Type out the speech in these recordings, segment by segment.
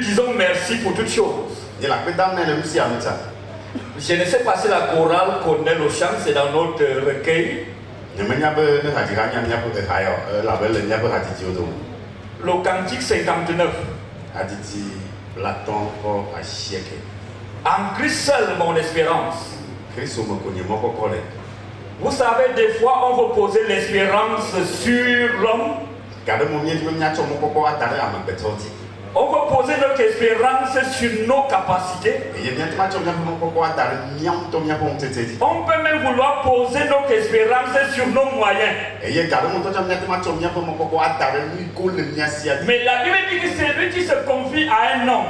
lui disons merci pour toutes choses. Je ne sais pas si la chorale connaît le chant, c'est dans notre recueil. Le cantique 59. En Christ seul mon espérance. Vous savez, des fois on veut poser l'espérance sur l'homme. On veut poser notre espérance sur nos capacités. On peut même vouloir poser notre espérance sur nos moyens. Mais la Bible dit que c'est lui qui se confie à un homme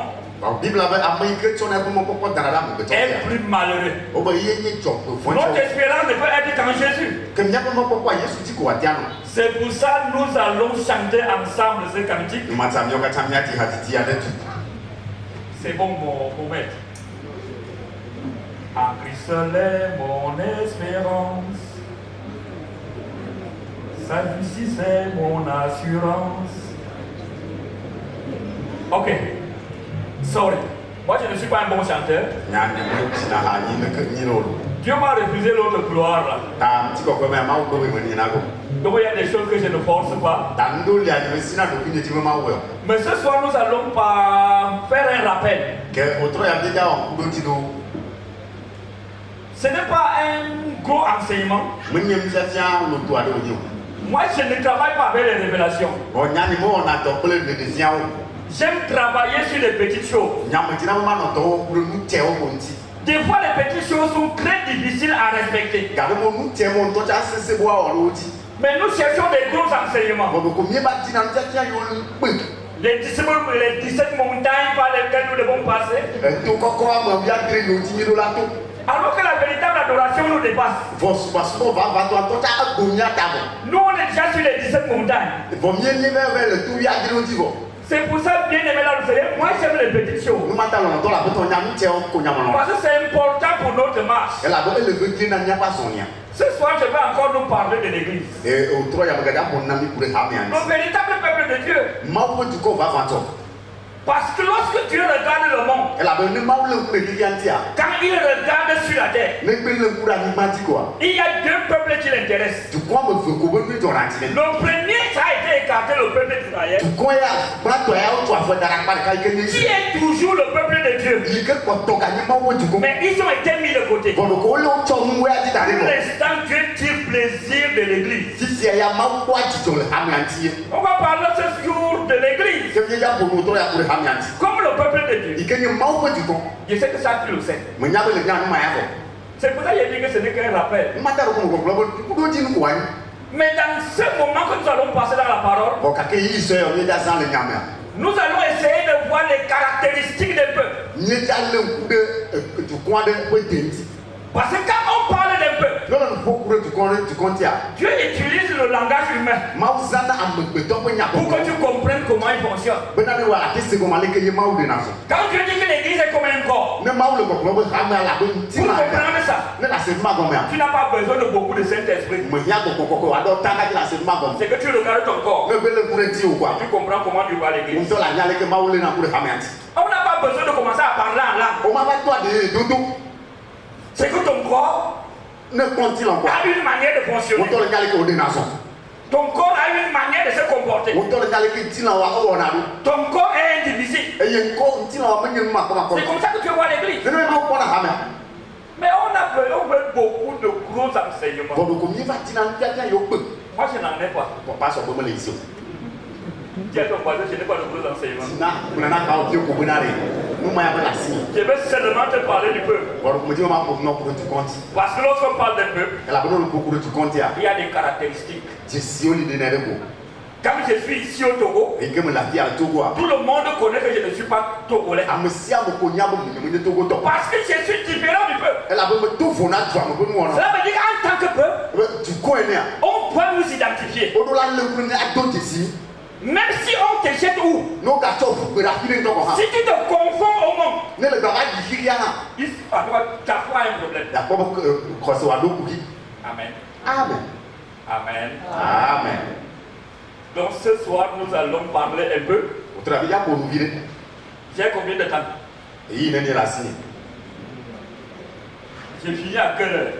est plus malheureux. Notre espérance ne peut être qu'en Jésus. C'est pour ça que nous allons chanter ensemble ce cantique. C'est bon, mon maître. En Christ seul est mon espérance. Sa justice est mon assurance. Ok. Sorry. Moi je ne suis pas un bon chanteur. Dieu m'a refusé l'autre gloire là. Donc il y a des choses que je ne force pas. Mais ce soir nous allons pas faire un rappel. Ce n'est pas un gros enseignement. Moi je ne travaille pas avec les révélations. J'aime travailler sur les petites choses. Des fois, les petites choses sont très difficiles à respecter. Mais nous cherchons des gros enseignements. Les 17 montagnes par lesquelles nous devons passer. Alors que la véritable adoration nous dépasse. Nous, on est déjà sur les 17 montagnes. C'est pour ça, bien aimé dans le Seigneur, moi j'aime les petites choses. Parce que c'est important pour notre marche. Ce soir, je vais encore nous parler de l'église. Le véritable peuple de Dieu. Parce que lorsque Dieu regarde le monde, quand il regarde sur la terre, il y a deux peuples qui l'intéressent. Le premier, ça a été écarté, le peuple d'Israël, qui est toujours le peuple de Dieu. Mais ils ont été mis de côté. Pour l'instant, Dieu tire plaisir de l'église. On va parler ce jour de l'église. Comme le peuple de Dieu. Je sais que ça tu le sais. C'est pour ça qu'il a dit que ce n'est qu'un rappel. Mais dans ce moment que nous allons passer dans la parole, nous allons essayer de voir les caractéristiques des peuples. Parce que quand on parle d'un peuple, Dieu utilise le langage humain pour que tu comprennes comment il fonctionne. Quand Dieu dit que l'église est comme un corps, pour comprendre ça, tu n'as pas besoin de beaucoup de Saint-Esprit. C'est que tu regardes ton corps, tu comprends comment tu vas à l'église. On n'a pas besoin de commencer à parler en langue. C'est que ton corps a une manière de fonctionner. Ton corps a une manière de se comporter. Ton corps est indivisible. C'est comme ça que tu vois l'église. Mais on a besoin beaucoup de gros enseignements. Moi je n'en ai pas. Dis à ton voisin, je n'ai pas de gros enseignements. Je vais seulement te parler du peuple. Parce que lorsqu'on parle d'un peuple, il y a des caractéristiques. Quand je suis ici au Togo, tout le monde connaît que je ne suis pas togolais. Parce que je suis différent du peuple. Cela veut dire qu'en tant que peuple, on peut nous identifier. Même si on te jette où? Si tu te confonds au monde, tu as un problème. Amen. Amen. Amen. Amen. Donc ce soir, nous allons parler un peu J'ai combien de temps? Il est la signe. J'ai fini à quelle heure?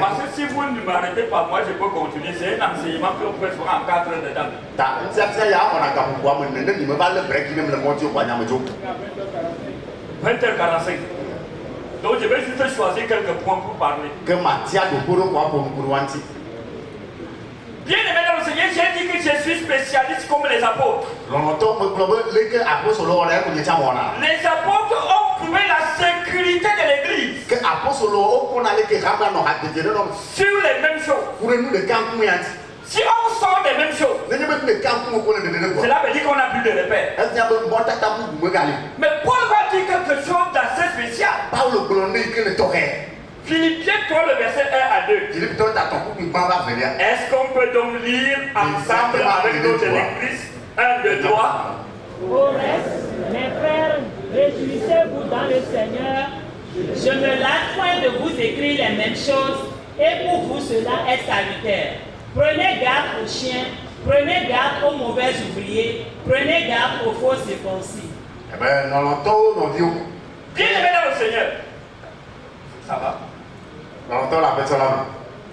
Parce que si vous ne m'arrêtez pas, moi je peux continuer. C'est un enseignement qu'on peut faire en 4 heures de temps. 20h45. Donc je vais juste choisir quelques points pour parler. Bien aimé dans le Seigneur, j'ai dit que je suis spécialiste comme les apôtres. Les apôtres ont prouvé la sécurité de l'église sur les mêmes choses. Si on sort des mêmes choses, cela veut dire qu'on n'a plus de repères. Mais Paul va dire quelque chose d'assez spécial. Philippiens 3, le verset 1 à 2. Est-ce qu'on peut donc lire ensemble avec notre église 1, 2, 3? Au reste, mes frères, réjouissez-vous dans le Seigneur. Je ne me lasse point de vous écrire les mêmes choses, et pour vous cela est salutaire. Prenez garde aux chiens, prenez garde aux mauvais ouvriers, prenez garde aux faux circoncis. Bien aimé dans le Seigneur. Ça va?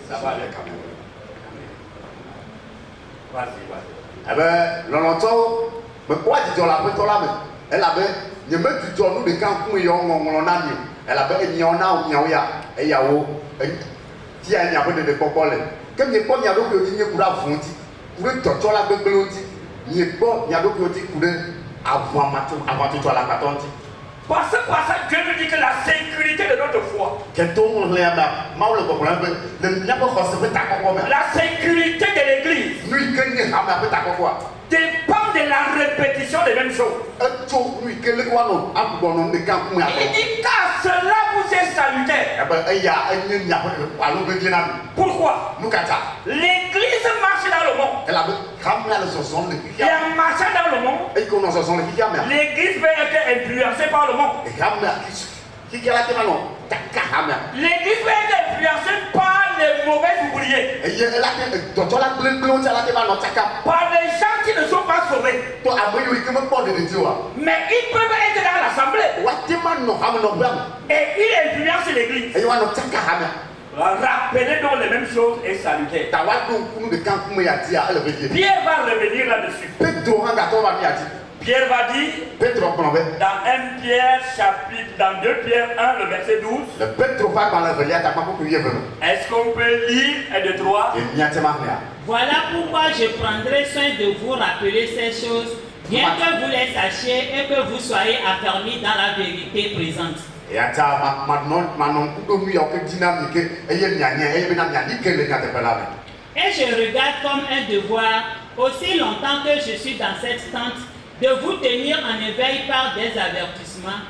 Ça va aller quand même. Vas-y. Parce que Dieu nous dit que la sécurité de notre foi, la sécurité de l'église dépend de la répétition des mêmes choses. Il dit car cela vous est salutaire. Pourquoi? L'église marche dans le monde. Et en marchant dans le monde, l'église peut être influencée par le monde. L'église peut être influencée par les mauvais ouvriers, par les gens qui ne sont pas sauvés. Mais ils peuvent être dans l'assemblée et ils influencent l'église. Rappelez donc les mêmes choses et salutaires. Pierre va revenir là-dessus. Pierre va dire dans 1 Pierre chapitre, dans 2 Pierre 1 le verset 12. Est-ce qu'on peut lire 1, 2, 3? Voilà pourquoi je prendrai soin de vous rappeler ces choses, bien que vous les sachiez et que vous soyez affermis dans la vérité présente. Et je regarde comme un devoir, aussi longtemps que je suis dans cette tente, de vous tenir en éveil par des avertissements.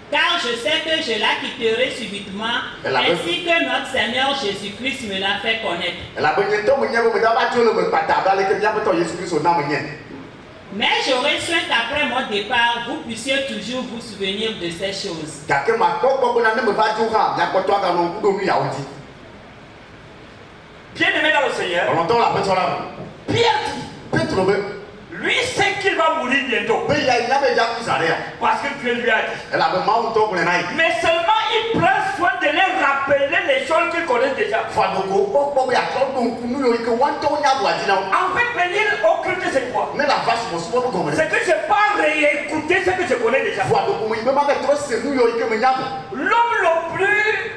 Car je sais que je la quitterai subitement, ainsi que notre Seigneur Jésus-Christ me l'a fait connaître. Mais j'aurai soin qu'après mon départ, vous puissiez toujours vous souvenir de ces choses. Bien aimé dans le Seigneur, Pierre dit, lui sait qu'il va mourir bientôt. Parce que Dieu lui a dit. Mais seulement il prend soin de les rappeler les choses qu'il connaît déjà. En fait, venir occulter c'est quoi? C'est que je ne pas réécouter ce que je connais déjà. L'homme le plus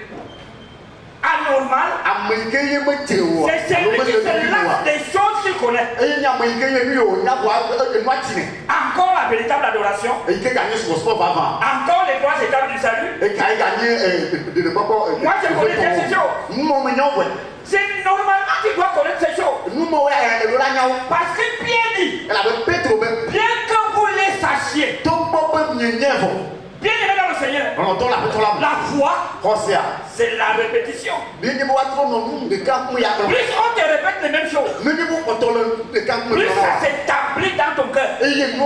anormal, c'est celui qui se lasse des choses qu'il connaît. Encore la véritable adoration. Encore les 3 étapes du salut. Moi je connais ces choses. C'est normalement tu dois connaître ces choses. Parce que Pierre dit, bien que vous les sachiez, bien aimé dans le Seigneur, la foi, c'est la répétition. Plus on te répète les mêmes choses, plus ça s'établit dans ton cœur. Je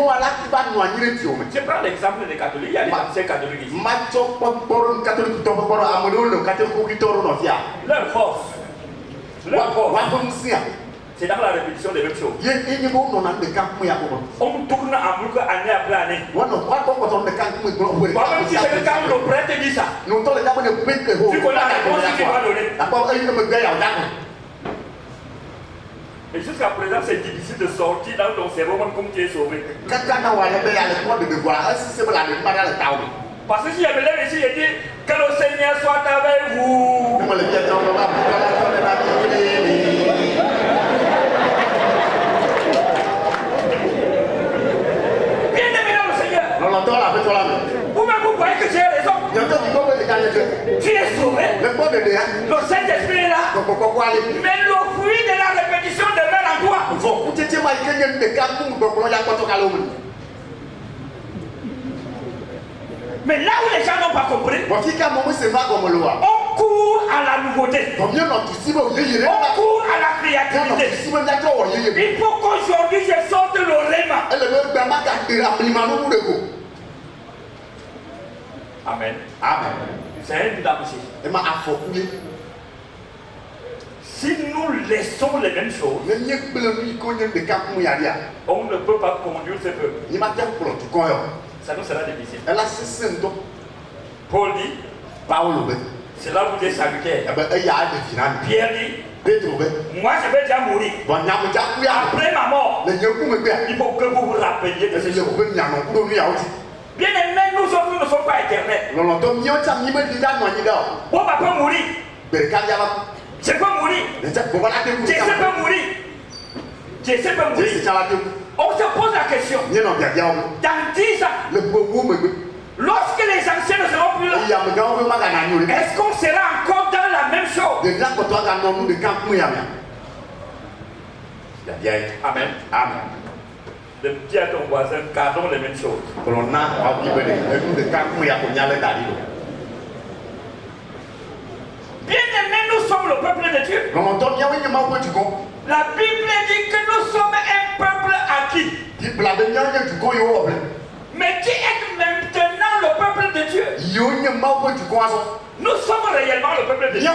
prends l'exemple des catholiques. Il y a des anciens catholiques ici. Leur force, C'est dans la répétition des mêmes choses. On tourne en boucle année après année. Même si c'est le cas, le prêtre dit ça. Tu connais la réponse qu'il va donner. Et jusqu'à présent, c'est difficile de sortir dans ton cerveau comme tu es sauvé. Parce que si je me lève ici et dis que le Seigneur soit avec vous. Vous-même vous voyez que j'ai raison. Tu es sauvé. Le Saint-Esprit est là. Mais le fruit de la répétition demeure en toi. Mais là où les gens n'ont pas compris, on court à la nouveauté. On court à la créativité. Il faut qu'aujourd'hui je sorte le réma. Amen. Amen. C'est un danger. Si nous laissons les mêmes choses, on ne peut pas conduire ce peuple. Ça nous sera difficile. Paul dit, c'est là où vous êtes salutaire. Pierre dit, moi je vais déjà mourir. Après ma mort, il faut que vous vous rappeliez de ces choses. Bien aimé, nous ne sommes pas éternels. Mon papa peut mourir. Je peux mourir. Jésus peut mourir. Jésus peut mourir. On se pose la question. Dans 10 ans, lorsque les anciens ne seront plus là, est-ce qu'on sera encore dans la même chose? Amen. Amen. De dire à ton voisin, gardons les mêmes choses. Bien aimé, nous sommes le peuple de Dieu. La Bible dit que nous sommes un peuple acquis. Mais qui est maintenant le peuple de Dieu? Nous sommes réellement le peuple de Dieu.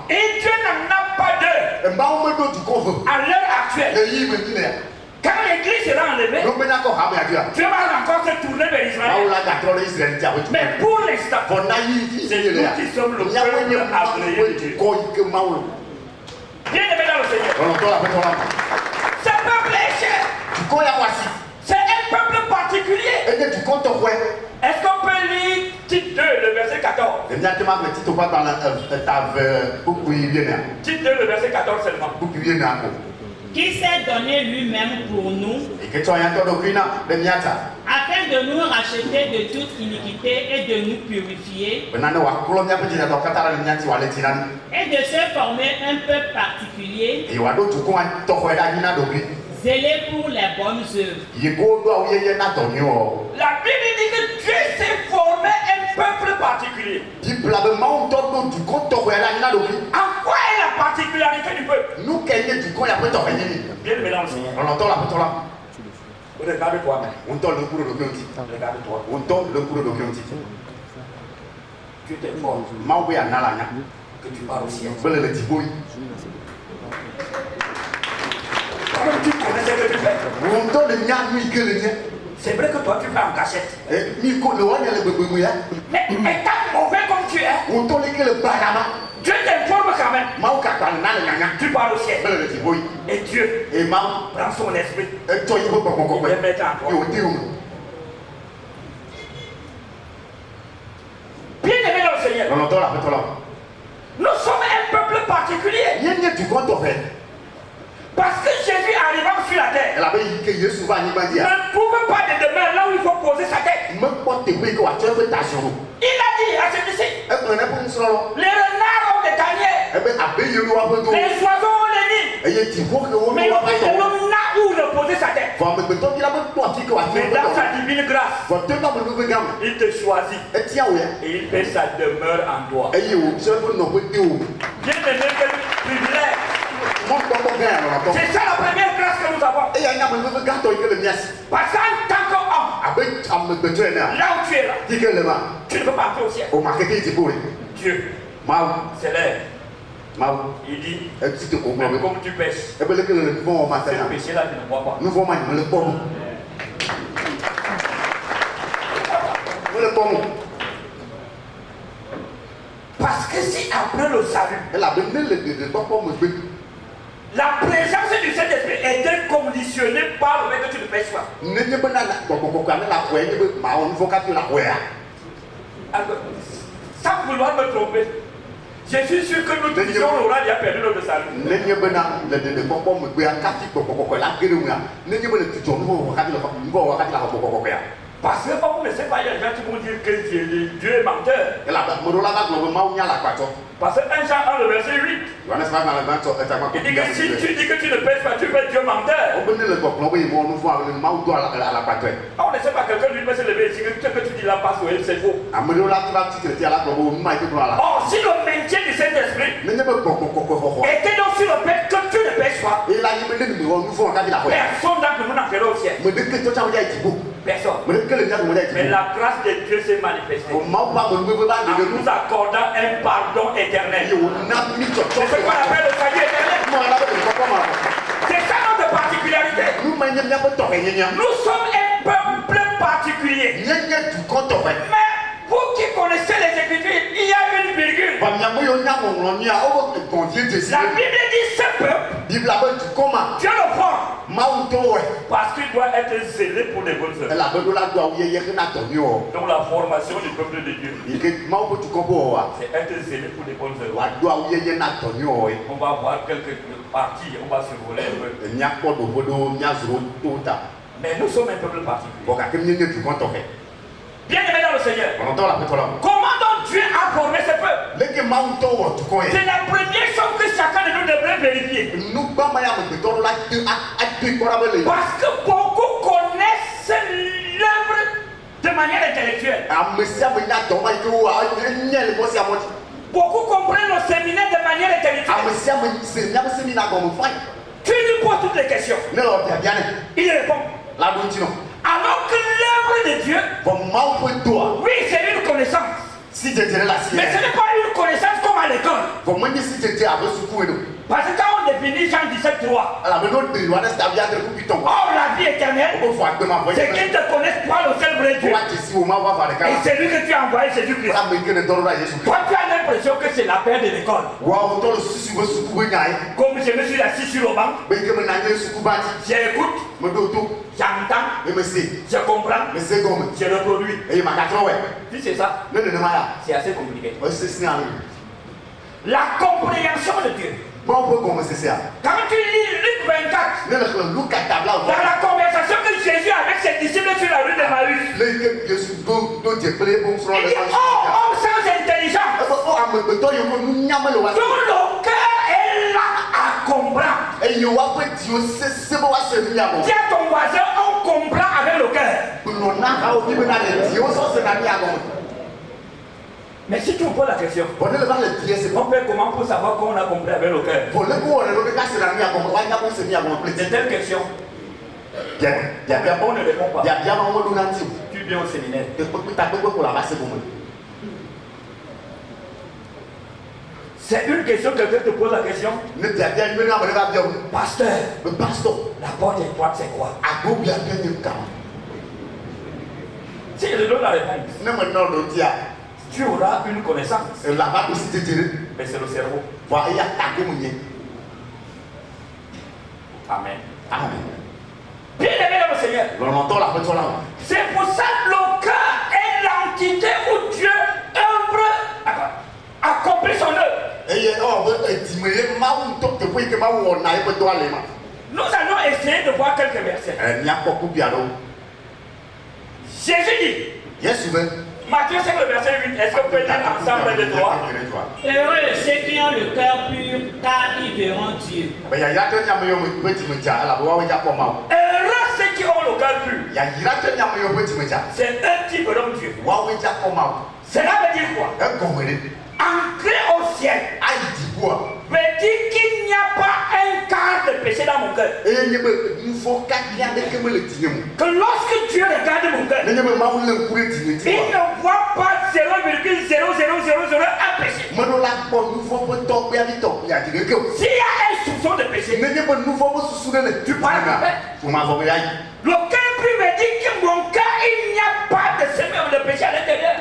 Et Dieu n'en a pas d'heure. À l'heure actuelle, quand l'église sera enlevée, Dieu va encore se tourner vers Israël. Mais pour l'instant, c'est nous qui sommes le peuple agréé de Dieu. Bien aimé dans le Seigneur. Ce peuple est cher. C'est un peuple particulier. Est-ce qu'on peut lire Tite 2, le verset 14? Tite 2, le verset 14 seulement. Qui s'est donné lui-même pour nous, afin de nous racheter de toute iniquité et de nous purifier, et de se former un peuple particulier, zélé pour les bonnes œuvres. La Bible dit que Dieu s'est formé un peuple particulier. En quoi est la particularité du peuple? Bien le mélange. Regarde toi-même. Regarde-toi. Tu t'es fort. Que tu parles aussi. Tu connais ce que tu fais. C'est vrai que toi tu fais en cachette. Mais t'as mauvais comme tu es. Dieu t'informe quand même. Tu parles au ciel. Et Dieu prend son esprit. Il vient mettre en toi. Bien aimé dans le Seigneur. Nous sommes un peuple particulier. Parce que Jésus arrivant sur la terre, ne pouvait pas de demain là où il faut poser sa tête. Il a dit à celui-ci, les renards ont des tanières, les oiseaux ont des nids, mais le Fils de l'homme n'a où ne poser sa tête. Mais dans sa divine grâce, il te choisit et il fait sa demeure en toi. Bien aimé, quel privilège. C'est ça la première grâce que nous avons. Parce qu'en tant qu'homme, là où tu es là, tu ne peux pas entrer au ciel. Dieu s'élève Il dit, même comme tu pêches, ce péché-là, tu ne bois pas. Parce que si après le salut, la présence du Saint-Esprit est conditionnée par le fait que tu ne pêches pas. Alors, sans vouloir me tromper, je suis sûr que nous disons Laura a perdu notre salut. Parce que comme vous ne savez pas, il y a des gens qui vont dire que Dieu est menteur. Parce que 1 Jean 1, le verset 8, il dit que si tu dis que tu ne pêches pas, tu fais Dieu menteur. On ne sait pas, quelqu'un lui peut se lever et dire que ce que tu dis là passe, c'est faux. Or, si le maintien du Saint-Esprit était donc sur le fait que tu ne pêches pas, personne d'entre nous n'entrera au ciel. Personne. Mais la grâce de Dieu s'est manifestée en nous accordant un pardon éternel. C'est ce qu'on appelle le salut éternel. C'est ça notre particularité. Nous sommes un peuple particulier. Mais vous qui connaissez les Écritures, il y a une virgule. La Bible dit ce peuple, Dieu le prend. Parce qu'il doit être zélé pour les bonnes œuvres. Donc la formation du peuple de Dieu, c'est être zélé pour les bonnes œuvres. On va voir quelques parties, on va se voler un peu. Mais nous sommes un peuple particulier. Bien aimé dans le Seigneur. Comment donc Dieu a formé ce peuple? C'est la première chose que chacun de nous devrait vérifier. Parce que beaucoup connaissent l'œuvre de manière intellectuelle. Beaucoup comprennent le séminaire de manière intellectuelle. Tu lui poses toutes les questions. Il répond. Alors que l'œuvre de Dieu, oui, c'est une connaissance. Mais ce n'est pas une connaissance comme à l'école. Parce que quand on définit Jean 17:3, or la vie éternelle, c'est qu'ils te connaissent toi le seul vrai Dieu. Et c'est lui que tu as envoyé, Jésus-Christ. Toi tu as l'impression que c'est la paix de l'école. Comme je me suis assis sur le banc, j'écoute, j'entends, je comprends, je reproduis. Si c'est ça, c'est assez compliqué. La compréhension de Dieu. Quand tu lis Luc 24, dans la conversation que Jésus a avec ses disciples sur la rue de Maüs, il dit, oh, homme sans intelligence, dont le cœur est là à comprendre. Dis à ton voisin, on comprend avec le cœur. Mais si tu me poses la question, on fait comment pour savoir qu'on a compris avec le cœur? C'est telle question. On ne répond pas. Tu viens au séminaire. C'est une question, quelqu'un te pose la question. Pasteur, la porte étroite c'est quoi? Si je te donne la réponse, tu auras une connaissance. Mais c'est le cerveau. Amen. Bien aimé dans le Seigneur. C'est pour ça que le cœur est l'entité où Dieu œuvre, accomplit son œuvre. Nous allons essayer de voir quelques versets. Jésus dit, Matthieu 5, le verset 8, est-ce que vous pouvez lire ensemble les trois? Heureux ceux qui ont le cœur pur, car ils verront Dieu. Heureux ceux qui ont le cœur pur. C'est eux qui verront Dieu. Cela veut dire quoi? Entrer au ciel veut dire qu'il n'y a pas un quart de péché dans mon cœur. Que lorsque Dieu regarde mon cœur, il ne voit pas 0,00001 péché. S'il y a un soupçon de péché, tu parles avec. Le cœur pur me dit que mon cœur, il n'y a pas de semence de péché à l'intérieur.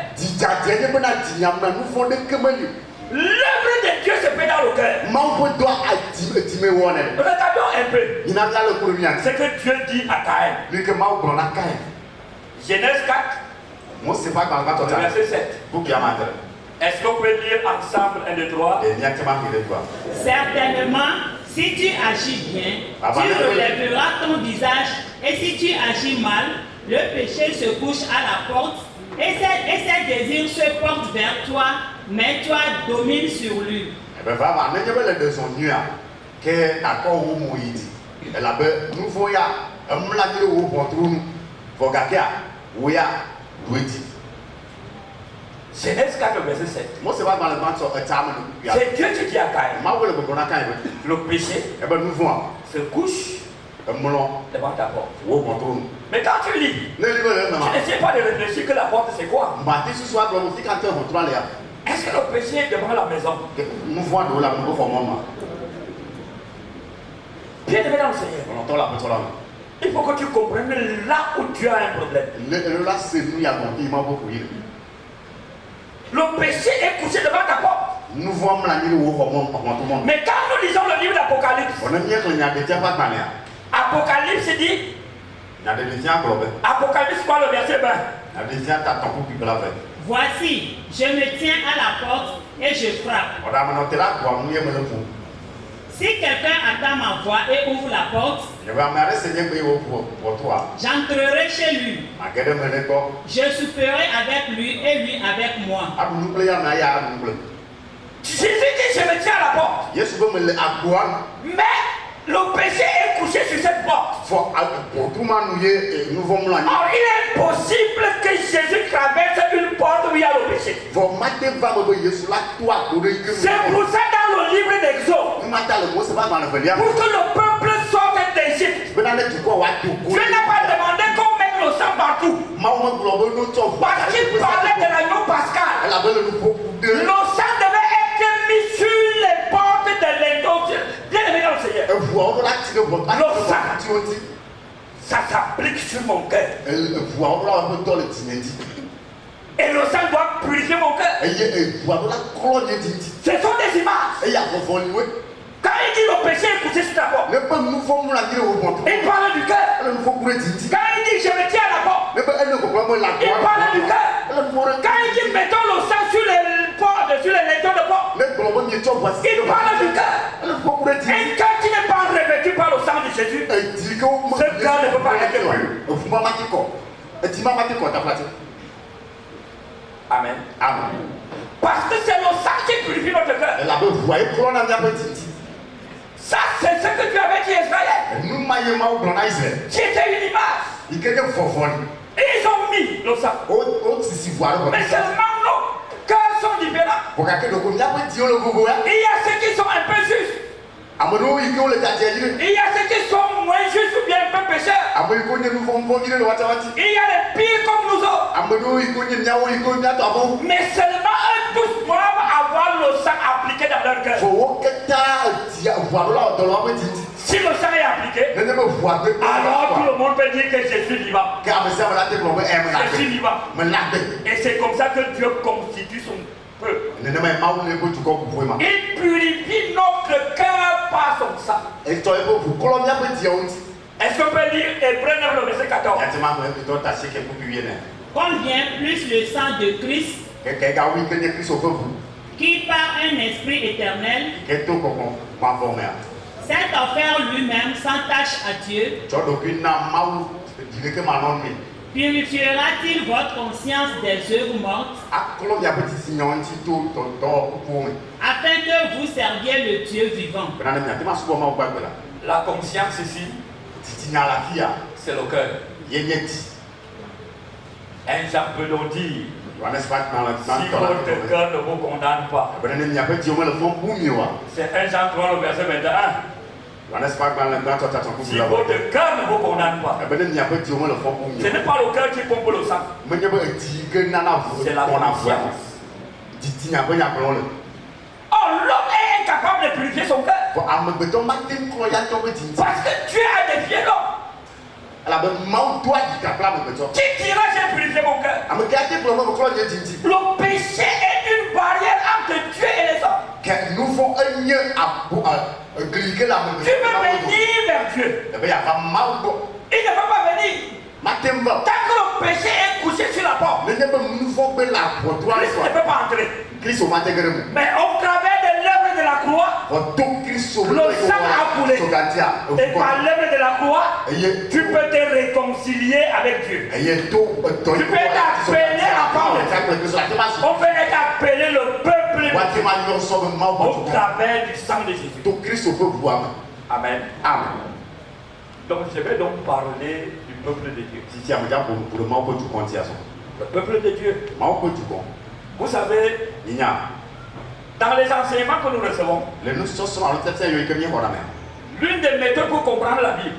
L'œuvre de Dieu se fait dans le cœur. Regardons un peu ce que Dieu dit à Caïn. Genèse 4, verset 7. Est-ce qu'on peut lire ensemble 1, 2, 3? Certainement, si tu agis bien, tu relèveras ton visage, et si tu agis mal, le péché se couche à la porte, et ses désirs se portent vers toi, mais toi domines sur lui. Genèse 4, verset 7. C'est Dieu qui dit à Caïn, le péché se couche devant ta porte. Mais quand tu lis, tu n'essaies pas de réfléchir que la porte c'est quoi. Est-ce que le péché est devant la maison? Bien aimé dans le Seigneur, il faut que tu comprennes là où tu as un problème. Le péché est couché devant ta porte. Mais quand nous lisons le livre d'Apocalypse, Apocalypse dit, Apocalypse quoi le verset 20? Voici, je me tiens à la porte et je frappe. Si quelqu'un attend ma voix et ouvre la porte, j'entrerai chez lui. Je souperai avec lui et lui avec moi. Jésus dit, je me tiens à la porte. Mais le péché est couché sur cette porte. Or, il est impossible que Jésus traverse une porte où il y a le péché. C'est pour ça dans le livre d'Exode, pour que le peuple sorte d'Égypte, Dieu n'a pas demandé qu'on mette le sang partout. Parce qu'il parlait de l'agneau pascal. Le sang devait être mis sur les portes de l'intérieur. Bien aimé dans le Seigneur. Le sang, ça s'applique sur mon cœur. Et le sang doit purifier mon cœur. Ce sont des images. Quand il dit le péché est couché sur ta porte, il parle du cœur. Quand il dit je me tiens à la porte, il parle du cœur. Quand il dit mettons le sang sur les portes, sur les leçons de porte, il parle du cœur. Et quand tu n'es pas revêtu par le sang de Jésus, ce cœur ne peut pas être pur. Amen. Parce que c'est le sang qui purifie notre cœur. Ça, c'est ce que tu avais dit à Israël. C'était une image. Ils ont mis le sang. Mais seulement nos cœurs sont différents. Il y a ceux qui sont un peu justes. Il y a ceux qui sont moins justes ou bien un peu pécheurs. Il y a les pires comme nous autres. Mais seulement eux tous doivent avoir le sang appliqué dans leur cœur. Si le sang est appliqué, alors tout le monde peut dire que je suis vivant. Je suis vivant. Et c'est comme ça que Dieu constitue son peuple. Il purifie notre cœur par son sang. Est-ce qu'on peut lire Hébreux 9, le verset 14? Combien plus le sang de Christ, qui par un esprit éternel s'est offert lui-même sans tâche à Dieu, purifiera-t-il votre conscience des œuvres mortes, afin que vous serviez le Dieu vivant? La conscience ici, c'est le cœur. Un Jean peut donc dire Si votre cœur ne vous condamne pas. C'est 1 Jean 3, le verset 21. Si votre cœur ne vous condamne pas, ce n'est pas le cœur qui pompe le sang, c'est la conscience. Oh, l'homme est incapable de purifier son cœur. Parce que Dieu a défié l'homme. Qui dira j'ai purifié mon cœur? Le péché est une barrière entre Dieu et les hommes. Tu peux venir vers Dieu. Il ne peut pas venir. Tant que le péché est couché sur la porte, Christ ne peut pas entrer. Mais au travers de l'œuvre de la croix, le sang a coulé. Et par l'œuvre de la croix, tu peux te réconcilier avec Dieu. Tu peux être appelé enfant de Dieu. On peut être appelé le peuple de Dieu au travers du sang de Jésus. Amen. Amen. Donc je vais donc parler du peuple de Dieu. Le peuple de Dieu. Vous savez, dans les enseignements que nous recevons, l'une des méthodes pour comprendre la Bible,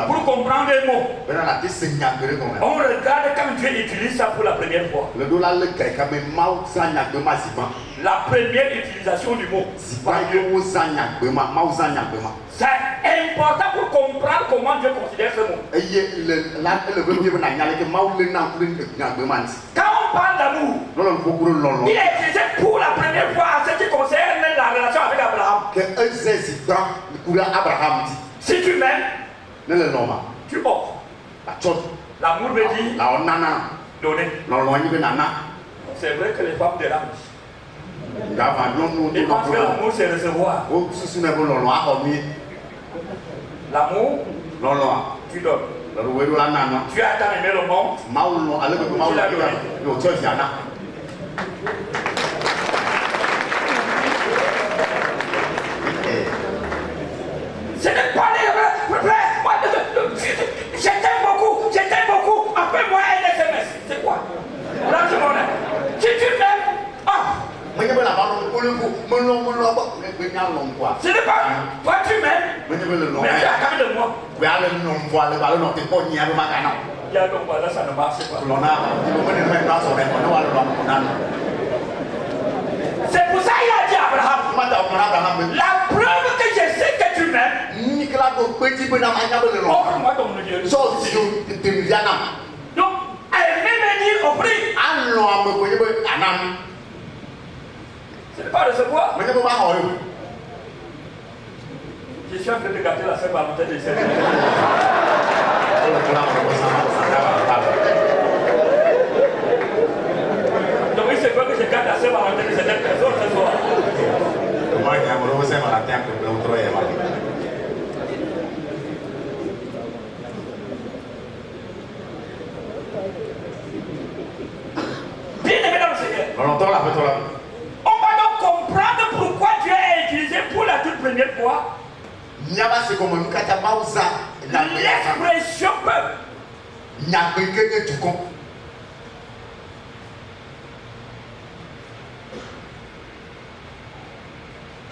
pour comprendre les mots, on regarde quand Dieu utilise ça pour la première fois. La première utilisation du mot. C'est important pour comprendre comment Dieu considère ce mot. Quand on parle d'amour, il est utilisé pour la première fois à ce qui concerne la relation avec Abraham. Si tu m'aimes, tu offres. L'amour veut dire donner. C'est vrai que les femmes dérangent. Ils pensent que l'amour c'est recevoir. L'amour, tu donnes. Tu as tant aimé le monde, tu l'as donné. Ce n'est pas les... Je t'aime beaucoup, appelle-moi un SMS. C'est quoi? Si tu m'aimes, ce n'est pas toi tu m'aimes, mais tu as quand même de moi. Il y a donc voilà, ça ne marche pas. C'est pour ça qu'il a dit à Abraham, la preuve que je sais que tu m'aimes, offre-moi ton milieu. Donc, elle veut venir offrir. Ce n'est pas recevoir. Je suis en train de gâter la Saint-Valentin de cette année. Donc il se peut que je gâte la Saint-Valentin de certaines personnes ce soir. Bien aimé dans le Seigneur. On va donc comprendre pourquoi Dieu a utilisé pour la toute première fois l'expression peuple.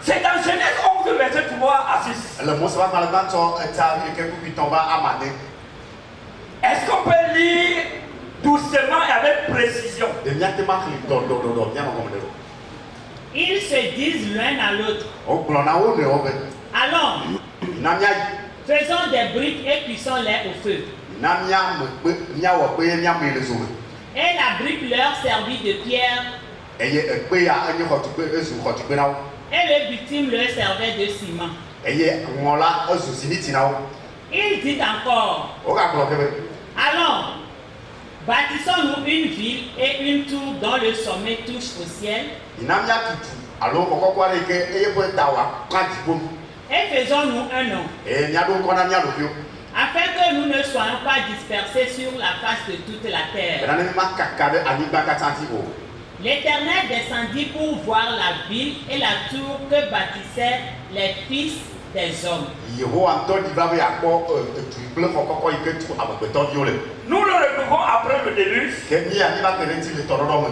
C'est dans Genèse 11, verset 3 à 6. Est-ce qu'on peut lire doucement et avec précision? Ils se disent l'un à l'autre. Allons, faisons des briques et cuissons-les au feu. Et la brique leur servit de pierre. Et le bitume leur servait de ciment. Il dit encore, allons, bâtissons-nous une ville et une tour dont le sommet touche au ciel. Et faisons-nous un nom, afin que nous ne soyons pas dispersés sur la face de toute la terre. L'Éternel descendit pour voir la ville et la tour que bâtissaient les fils des hommes. Nous le retrouvons après le déluge.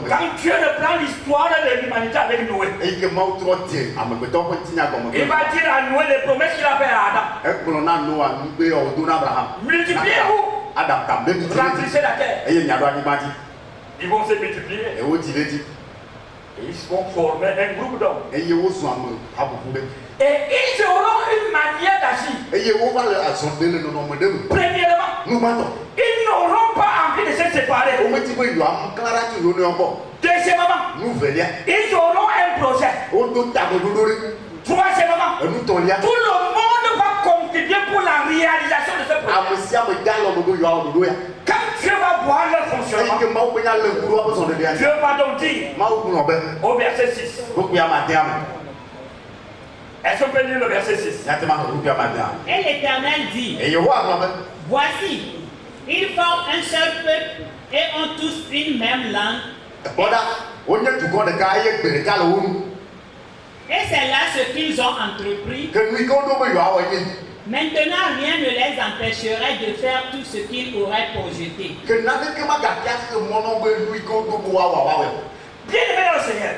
Quand Dieu reprend l'histoire de l'humanité avec Noé, il va dire à Noé les promesses qu'il a fait à Adam. Multipliez-vous, remplissez la terre. Ils vont se multiplier. Et ils vont former un groupe d'hommes. Et ils auront une manière d'agir. Premièrement, ils n'auront pas envie de se séparer. Deuxièmement, ils auront un projet. Troisièmement, tout le monde va contribuer pour la réalisation de ce projet. Quand Dieu va voir leur fonctionnement, Dieu va donc dire au verset 6. Est-ce qu'on peut lire le verset 6? Et l'Éternel dit, voici, ils forment un seul peuple et ont tous une même langue. Et c'est là ce qu'ils ont entrepris. Maintenant, rien ne les empêcherait de faire tout ce qu'ils auraient projeté. Bien-aimé dans le Seigneur,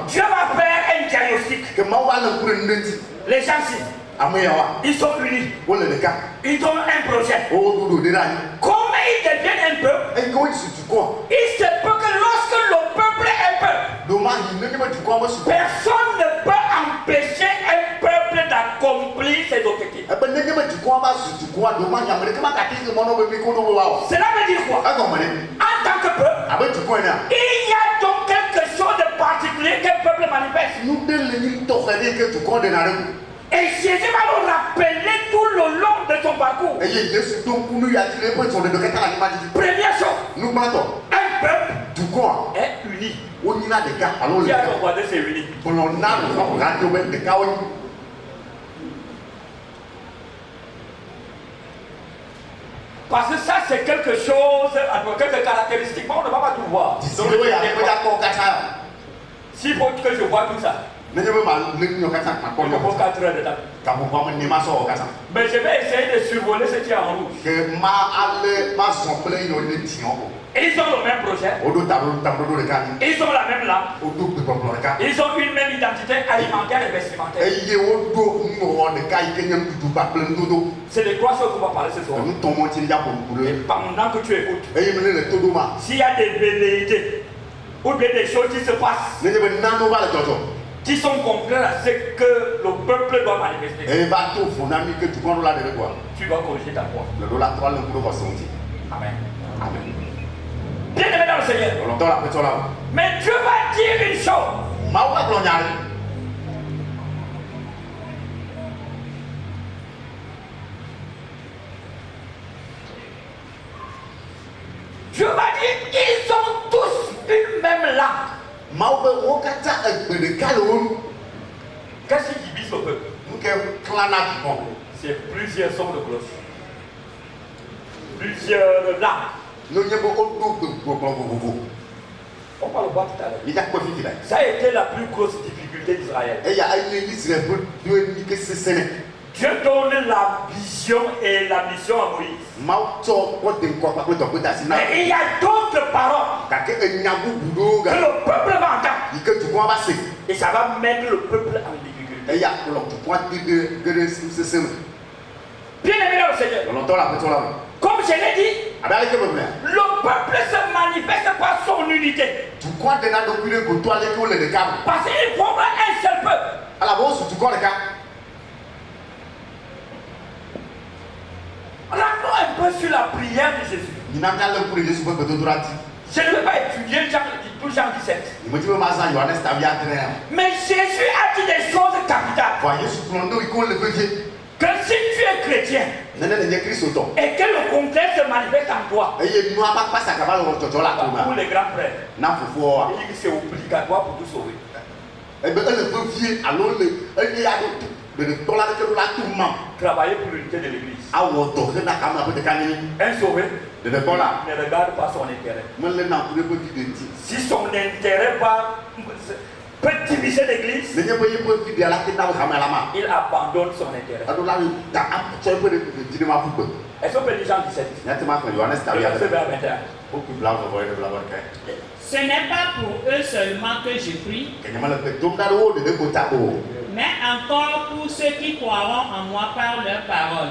Dieu va faire un diagnostic. Les gens ils sont unis. Ils ont un projet. Comment ils deviennent un peuple? Il se peut que lorsque le peuple est peuple, personne ne peut empêcher un peuple d'accomplir ses objectifs. Cela veut dire quoi? En tant que peuple, il y a donc quelque chose de particulier qu'un peuple manifeste. Et Jésus va nous rappeler tout le long de son parcours. Première chose, un peuple est uni. Qui a regardé c'est uni? Parce que ça c'est quelque chose, quelques caractéristiques, on ne va pas tout voir. S'il faut que je vois tout ça, il me faut 4 heures de temps. Mais je vais essayer de survoler ce qui est en rouge. Ils ont le même projet. Ils ont la même langue. Ils ont une même identité alimentaire et vestimentaire. C'est de 3 choses qu'on va parler ce soir. Et pendant que tu écoutes, s'il y a des velléités ou bien des choses qui se passent, qui sont contraires à ce que le peuple doit manifester, tu dois corriger ta foi. Amen. Bien aimé dans le Seigneur. Mais Dieu va dire une chose. Dieu va dire, ils ont tous une même langue. Qu'est-ce qui divise le peuple? C'est plusieurs sons de cloche. Plusieurs langues. On va le voir tout à l'heure. Ça a été la plus grosse difficulté d'Israël. Dieu donne la vision et la mission à Moïse. Mais il y a d'autres paroles que le peuple va entendre. Et ça va mettre le peuple en difficulté. Bien aimé dans le Seigneur. Comme je l'ai dit, le peuple se manifeste par son unité. Parce qu'il forme un seul peuple. Rappelons un peu sur la prière de Jésus. Je ne vais pas étudier tout Jean 17. Mais Jésus a dit des choses capitales. Que si tu es chrétien et que le contraire se manifeste en toi, pour les grands frères, il dit que c'est obligatoire pour tout sauver. Travailler pour l'unité de l'église. Un sauvé ne regarde pas son intérêt. Si son intérêt va peut diviser l'église, il abandonne son intérêt. Est-ce qu'on peut lire Jean 17? Ce n'est pas pour eux seulement que je prie, mais encore pour ceux qui croiront en moi par leur parole,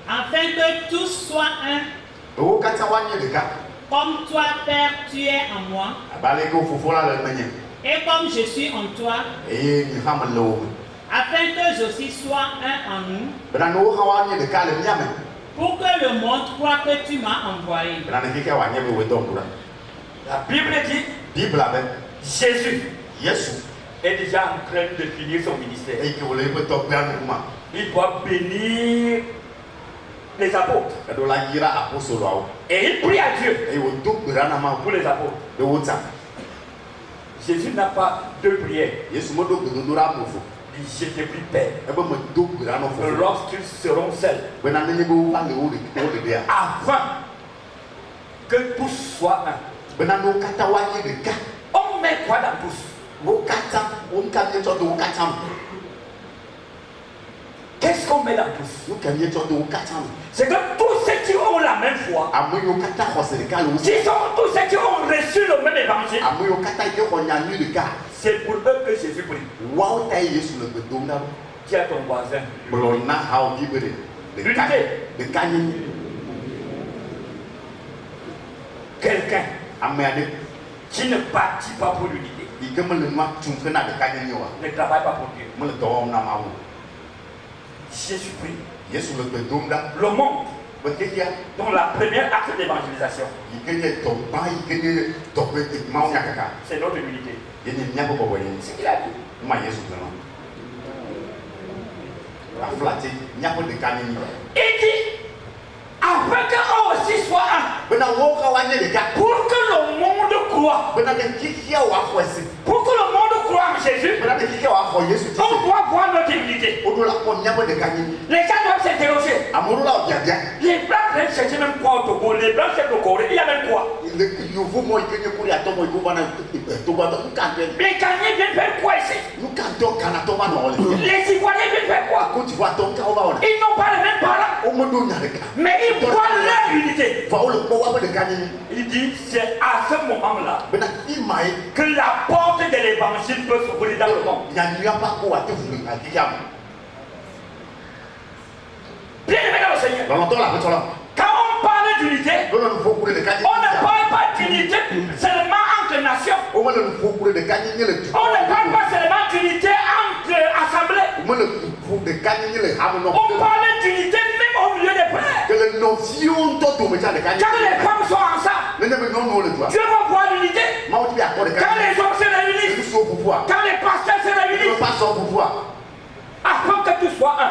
afin que tous soient un, comme toi, Père, tu es en moi, et comme je suis en toi, afin que j'aussi sois un en nous, pour que le monde croit que tu m'as envoyé. La Bible dit, Jésus est déjà en train de finir son ministère. Il doit bénir les apôtres. Et il prie à Dieu pour les apôtres. Jésus n'a pas deux prières. Il dit, je te prie, Père, lorsqu'ils seront seuls, afin que tous soient un. On met quoi dans tous? Qu'est-ce qu'on met dans tous? C'est que tous ceux qui ont la même foi, si sont tous ceux qui ont reçu le même évangile, c'est pour eux que Jésus prie. Qui est ton voisin? L'unité. Quelqu'un qui ne bâtit pas pour l'unité ne travaille pas pour Dieu. Jésus prie. Le monde, dans la première acte d'évangélisation, c'est notre unité. C'est ce qu'il a dit. Il dit, afin qu'eux aussi soient un, pour que le monde croit. Pour que le monde croit en Jésus, on doit voir notre unité. Les gens doivent s'interroger. Les Blancs viennent chercher même quoi au Togo, les Blancs cherchent au Corée, il y a même quoi? Les Ghanéens viennent faire quoi ici? Les Ivoiriens viennent faire quoi? Ils n'ont pas les mêmes parents, mais ils voient leur unité. Il dit, c'est à ce moment-là que la porte de l'évangile peut s'ouvrir dans le monde. Bien aimé dans le Seigneur, quand on parle d'unité, on ne parle pas d'unité seulement entre nations. On ne parle pas seulement d'unité entre assemblées. On parle d'unité même au milieu des frères. Quand les femmes sont ensemble, Dieu va voir l'unité. Quand les hommes se réunissent, quand les pasteurs se réunissent, afin que tout soit un.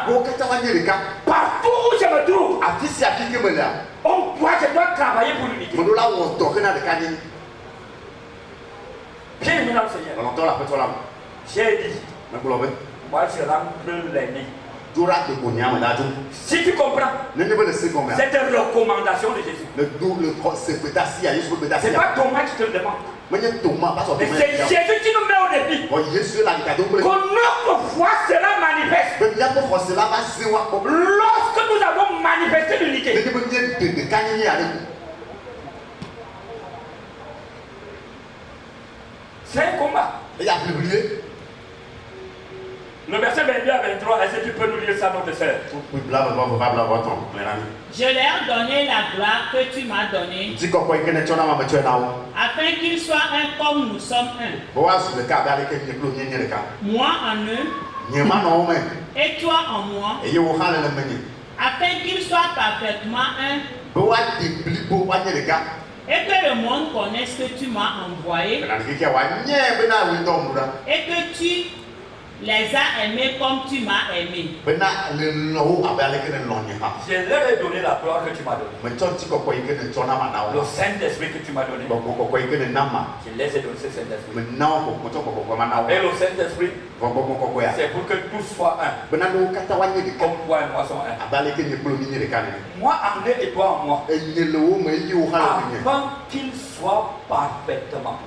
Partout où je me trouve, je dois travailler pour l'unité. Bien aimé dans le Seigneur, j'ai dit, moi je rentre l'année. Si tu comprends cette recommandation de Jésus, c'est pas Thomas qui te le demande, mais c'est Jésus qui nous met au défi. Que notre foi sera manifeste lorsque nous avons manifesté l'unité. C'est un combat. Le verset 22 à 23, est-ce que tu peux nous lire ça, notre sœur? Je leur donné la gloire que tu m'as donnée, afin qu'ils soient un comme nous sommes un. Moi en eux, et toi en moi, afin qu'ils soient parfaitement un, et que le monde connaisse que tu m'as envoyé, et que tu les as aimés comme tu m'as aimé. Je leur ai donné la gloire que tu m'as donnée. Le Saint-Esprit que tu m'as donné. Je les ai donné ce Saint-Esprit. Et le Saint-Esprit, c'est pour que tous soient un. Comme toi et moi sommes un. Moi en eux et toi en moi. Afin qu'ils sois parfaitement.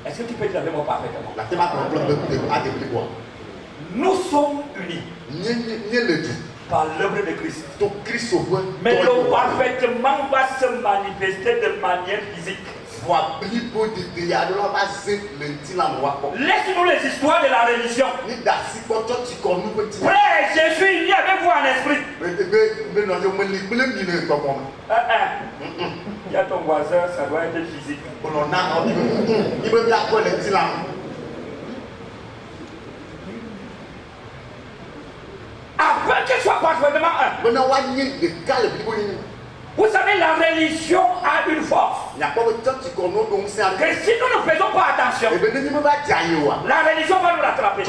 Est-ce que tu peux dire avec moi parfaitement? Nous sommes unis par l'œuvre de Christ. Mais le parfaitement va se manifester de manière physique. Laisse-nous les histoires de la religion. Frère, je suis unis avec vous en esprit. Il y a ton voisin, ça doit être physique. Afin qu'il soit parfaitement un. Vous savez, la religion a une force. Que si nous ne faisons pas attention, la religion va nous rattraper.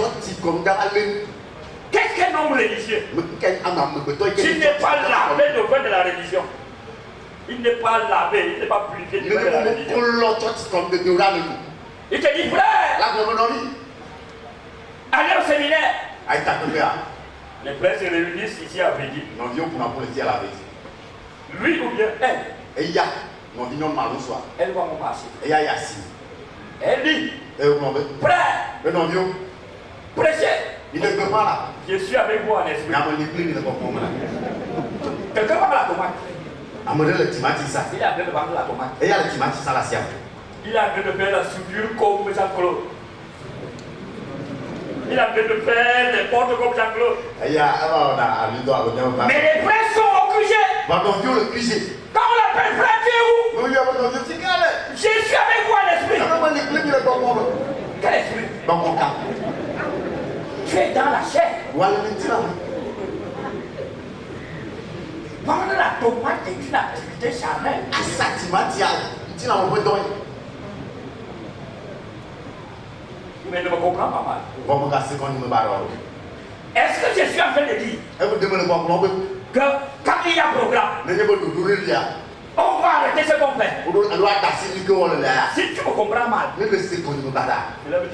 Qu'est-ce qu'un homme religieux? S'il n'est pas lavé de vin de la religion, il n'est pas lavé, il n'est pas purifié du vin de la religion. Il te dit, frère, allez au séminaire. Les frères se réunissent ici à Bédi. Lui ou bien elle. Elle va me marcher. Elle dit, frère, prêchez. Je suis avec vous en esprit. Quelqu'un va la tomate. Il est en train de vendre la tomate. Il est en train de faire la soudure comme Jean-Claude. Il est en train de faire des portes comme Jean-Claude. Mais les frères sont au QG. Quand on l'appelle frère, tu es où? Je suis avec vous en esprit. Quel esprit? Tu es dans la chair. Vendre la tomate est une activité charnelle. Mais ne me comprends pas mal. Est-ce que je suis en train de dire que quand il y a un programme, on va arrêter ce qu'on fait? Si tu me comprends mal, tu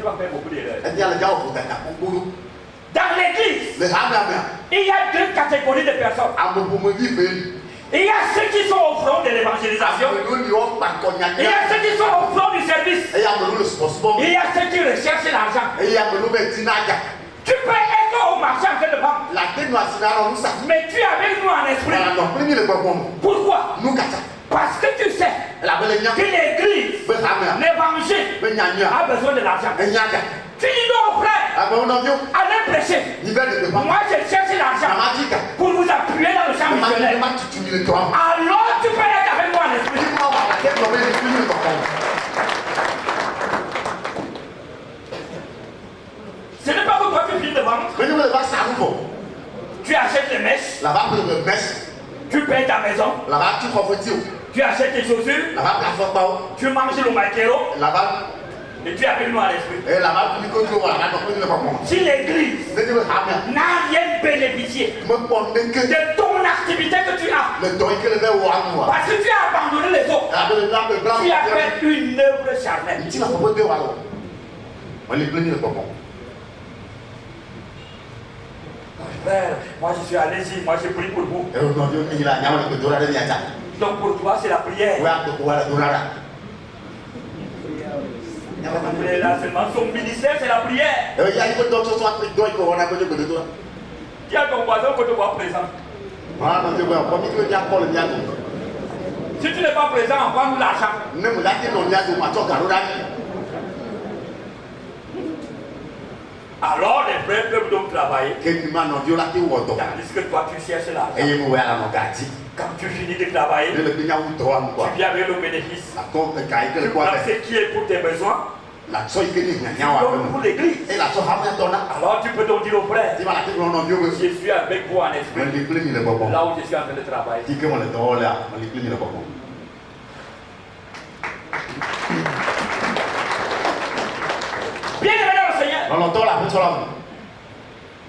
vas faire beaucoup d'erreurs. Dans l'église, il y a deux catégories de personnes. Il y a ceux qui sont au front de l'évangélisation. Il y a ceux qui sont au front du service. Il y a ceux qui recherchent l'argent. Tu peux être au marché en train de vendre. Mais tu es avec nous en esprit. Pourquoi? Parce que tu sais que l'église, l'évangile a besoin de l'argent. Tu dis non, frère, allez prêcher. Moi, je cherche l'argent pour vous appuyer dans le champ missionnaire. Alors, tu peux être avec moi en esprit. Ce n'est pas que toi tu finis de vendre. Tu achètes les mèches. Tu payes ta maison. Tu achètes tes chaussures. Tu manges le maquero. Et tu es avec nous à l'esprit. Si l'église n'a rien bénéficié de ton activité que tu as, parce que tu as abandonné les autres, tu as fait une œuvre charnelle. Frère, moi je suis allé-y, moi je prie pour vous. Donc pour toi c'est la prière. Là seulement son ministère c'est la prière. Dis à ton voisin que tu vois présent. Si tu n'es pas présent, envoie-nous l'argent. Alors les frères peuvent donc travailler. Tandis que toi tu cherches l'argent. Quand tu finis de travailler, tu viens avec le bénéfice. Tu prends ce qui est pour tes besoins. Pour l'église. Alors tu peux donc dire au frère, je suis avec vous en esprit. Là où je suis en train de travailler. Bien aimé dans le Seigneur,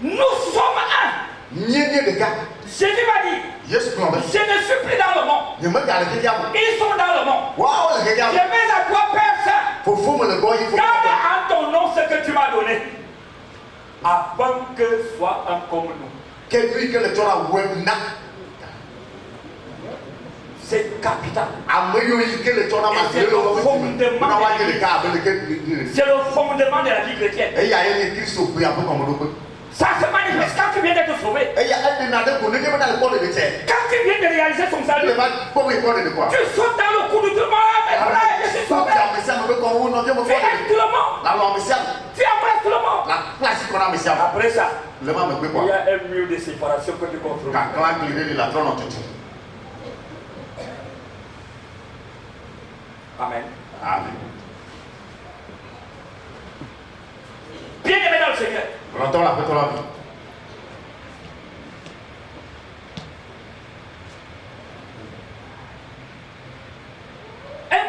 nous sommes un. Jésus m'a dit, je ne suis plus dans le monde. Ils sont dans le monde. Je vais à toi, Père Saint. Garde en ton nom ce que tu m'as donné, afin que soit un comme nous. C'est capital. C'est le fondement de la vie chrétienne. Ça se manifeste quand tu viens d'être sauvé. Quand tu viens de réaliser son salut, tu sautes dans le cou de tout le monde. Je suis sauvé. Tu aimes tout le monde. Tu embrasses tout le monde. Après ça, il y a un mur de séparation que tu contrôles. Amen. Amen. Bien aimé dans le Seigneur.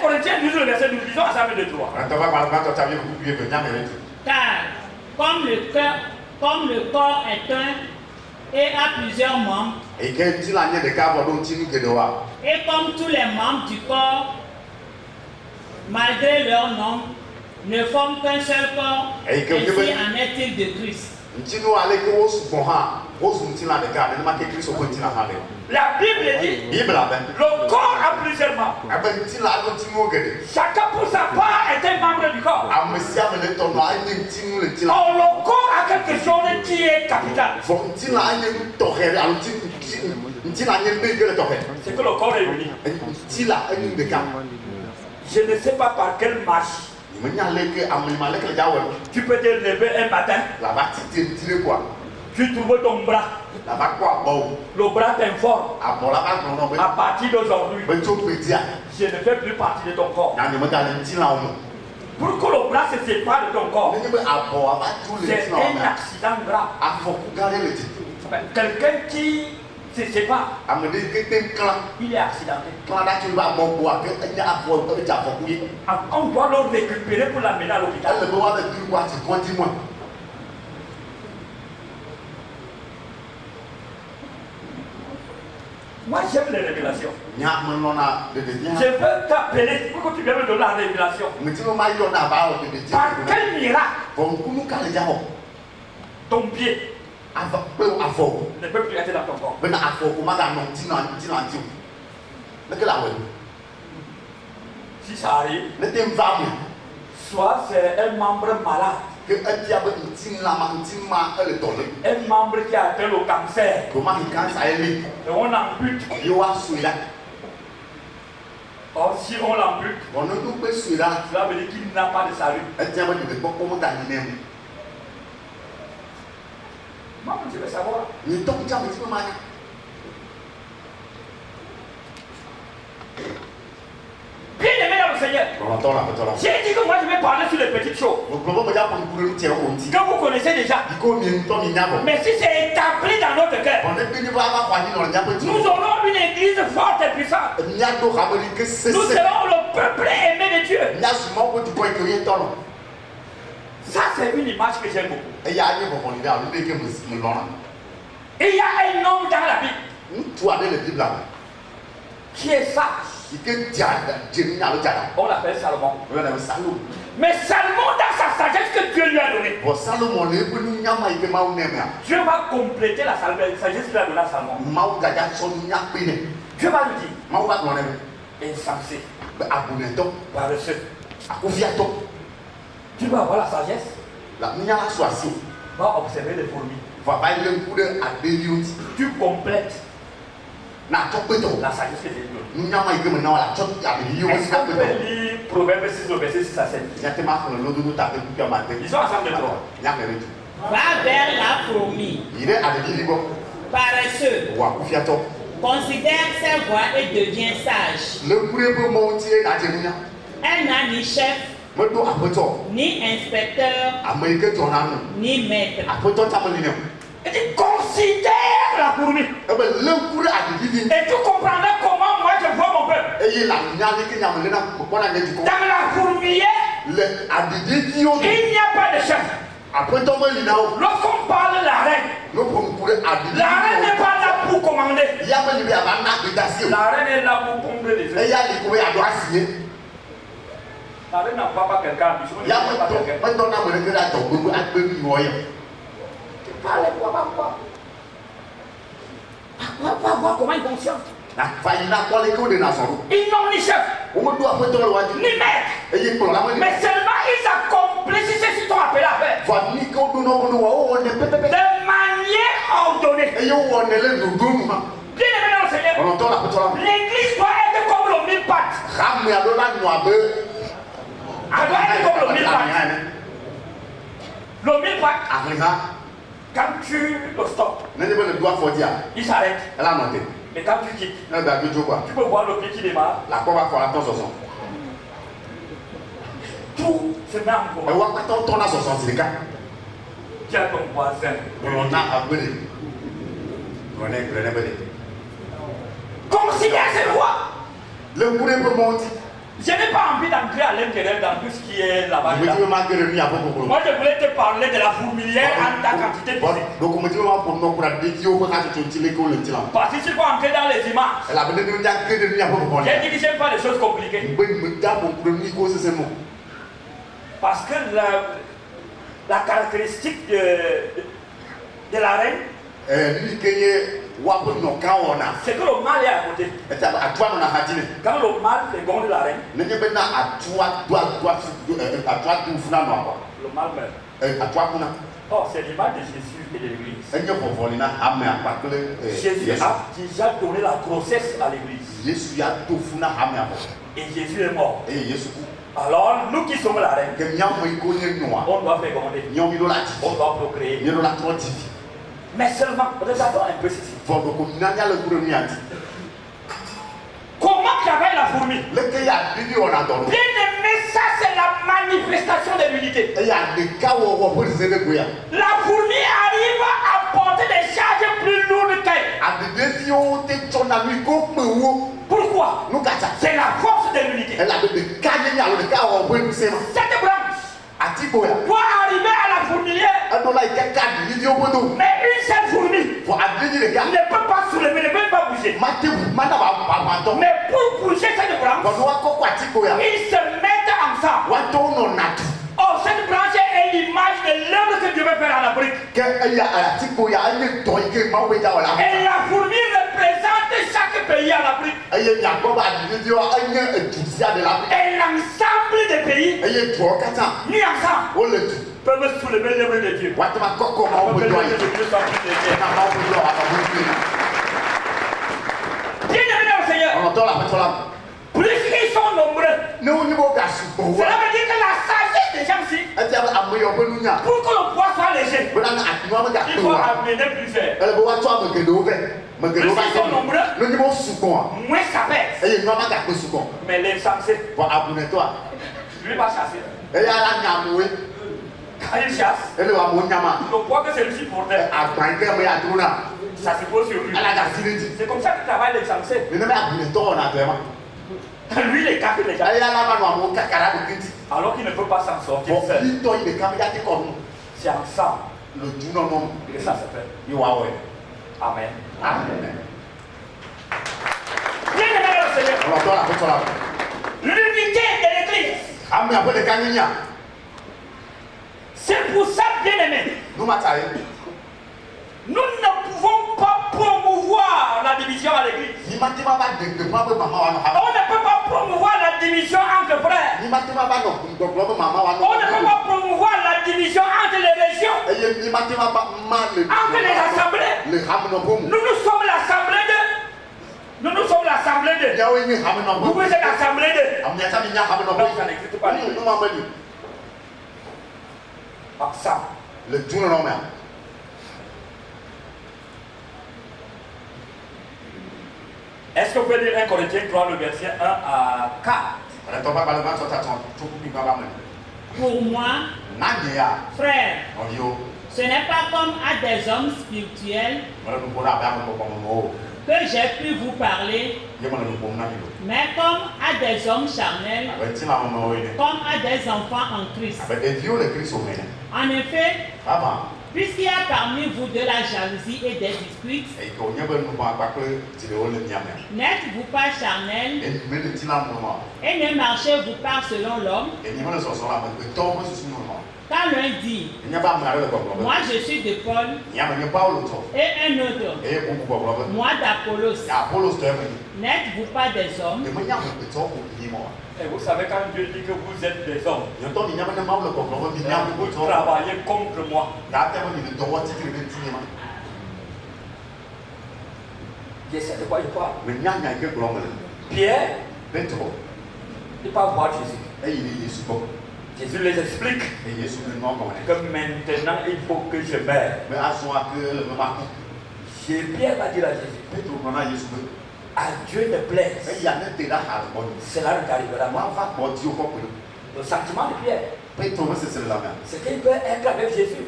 Corinthiens 12, le verset 12, disons ensemble de 3. Car comme le corps est un et a plusieurs membres, et comme tous les membres du corps, malgré leur nombre, ne forment qu'un seul corps, ainsi en est-il de Christ. La Bible dit le corps a plusieurs membres. Chacun pour sa part est un membre du corps. Or, le corps a quelque chose qui est capital. C'est que le corps est uni. Je ne sais pas par quelle marche tu peux te lever un matin. Tu trouves ton bras. Le bras t'informe. À partir d'aujourd'hui, je ne fais plus partie de ton corps. Pour que le bras se sépare de ton corps, c'est un accident grave. Quelqu'un qui se sépare, il est accidenté. On doit le récupérer pour l'amener à l'hôpital. Moi j'aime les révélations. Je veux t'appeler pour que tu viennes me donner la révélation. Par quel miracle ton pied ne peut plus être dans ton corps? Si ça arrive, soit c'est un membre malade, un membre qui a atteint le cancer, et on l'ampute. Or si on l'ampute, cela veut dire qu'il n'a pas de salut. Maman, tu veux savoir? Bien aimé dans le Seigneur. J'ai dit que moi je vais parler sur les petites choses que vous connaissez déjà. Mais si c'est établi dans notre cœur, nous aurons une église forte et puissante. Nous serons le peuple aimé de Dieu. Ça c'est une image que j'aime beaucoup. Il y a un homme dans la Bible qui est sage. On l'appelle Salomon. Mais Salomon, dans sa sagesse que Dieu lui a donnée, Dieu va compléter la sagesse qu'il a donnée à Salomon. Dieu va lui dire insensé, paresseux. Tu vas avoir la sagesse, va observer les fourmis. Tu complètes la sagesse que Dieu donne. Est-ce qu'on peut lire Proverbe 6, le verset 6 à 7? Ils sont ensemble de toi. Va vers la fourmi, paresseux, considère ses voies et devient sage. Elle n'a ni chef, ni inspecteur, ni maître. Et tu considères la fourmi. Et tu comprendras comment moi je vois mon peuple. Dans la fourmilière, il n'y a pas de chef. Lorsqu'on parle de la reine n'est pas là pour commander. La reine est là pour combler les œufs. La reine n'a pas quelqu'un. Parlez pour voir comment il fonctionne. Ils n'ont ni chef, ni maître. Mais seulement ils accomplissent ce qu'ils sont appelés à faire. De manière ordonnée. Bien aimé dans le Seigneur, l'église doit être comme le mille pattes. Elle doit être comme le mille pattes. Le mille pattes, quand tu le stoppes, il s'arrête. Mais quand tu quittes, tu peux voir le pied qui démarre. Tout se met en commun. Tu as ton voisin. Considère ces lois. Je n'ai pas envie d'entrer à l'intérieur dans tout ce qui est là-bas. Moi, je voulais te parler de la fourmilière en ta quantité physique. Parce que si tu peux entrer dans les images, j'ai dit que je n'aime pas les choses compliquées. Parce que la caractéristique de la reine, c'est que le mal est à côté. Quand le mal féconde la reine, le mal meurt. Oh, c'est l'image de Jésus et de l'église. Jésus a déjà donné la grossesse à l'église. Et Jésus est mort. Alors, nous qui sommes la reine, on doit féconder, on doit procréer. Mais seulement, regardons un peu ceci. Comment travaille la fourmi? Bien aimé, ça c'est la manifestation de l'unité. La fourmi arrive à porter des charges plus lourdes qu'elle. Pourquoi? C'est la force de l'unité. Cette branche doit arriver à la fourmilière. Mais une seule fourmi ne peut pas soulever, ne peut pas bouger. Mais pour bouger cette branche, ils se mettent ensemble. Oh, cette branche est l'image de l'œuvre que Dieu veut faire en Afrique. Et la fourmi représente chaque pays en Afrique. Et l'ensemble des pays, mis ensemble, peuvent soulever l'œuvre de Dieu. Bien aimé dans le Seigneur, plus ils sont nombreux, cela veut dire que la sagesse des gens-ci, pour que le poids soit léger, il faut amener plus cher. Plus ils sont nombreux, moins ça pèse. Mais l'insensé, lui va chasser. Quand il chasse, le poids que celui-ci portait, ça se pose sur lui. C'est comme ça que travaille l'insensé. Lui, il écarte les gens. Alors qu'il ne peut pas s'en sortir seul. C'est ensemble que ça se fait. Amen. Bien aimé le Seigneur, l'unité de l'église, c'est pour ça, bien aimé, nous ne pouvons pas promouvoir la division à l'église. On ne peut pas promouvoir la division entre frères. On ne peut pas promouvoir la division entre les régions, entre les assemblées. Nous sommes l'assemblée de. Vous êtes l'assemblée de. Donc ça n'existe pas. Ensemble. Est-ce que vous pouvez lire 1 Corinthiens 3, le verset 1 à 4? Pour moi, frère, ce n'est pas comme à des hommes spirituels que j'ai pu vous parler, mais comme à des hommes charnels, comme à des enfants en Christ. En effet, puisqu'il y a parmi vous de la jalousie et des disputes, n'êtes-vous pas charnel et ne marchez-vous pas selon l'homme? Quand l'un dit, moi je suis de Paul, et un autre, moi d'Apollos, n'êtes-vous pas des hommes? Et vous savez, quand Dieu dit que vous êtes des hommes, vous travaillez contre moi. Je sais de quoi il parle. Pierre ne peut pas voir Jésus. Jésus les explique que maintenant il faut que je meure. Pierre va dire à Jésus, à Dieu ne plaise, cela ne t'arrivera pas. Le sentiment de Pierre, c'est qu'il peut être avec Jésus.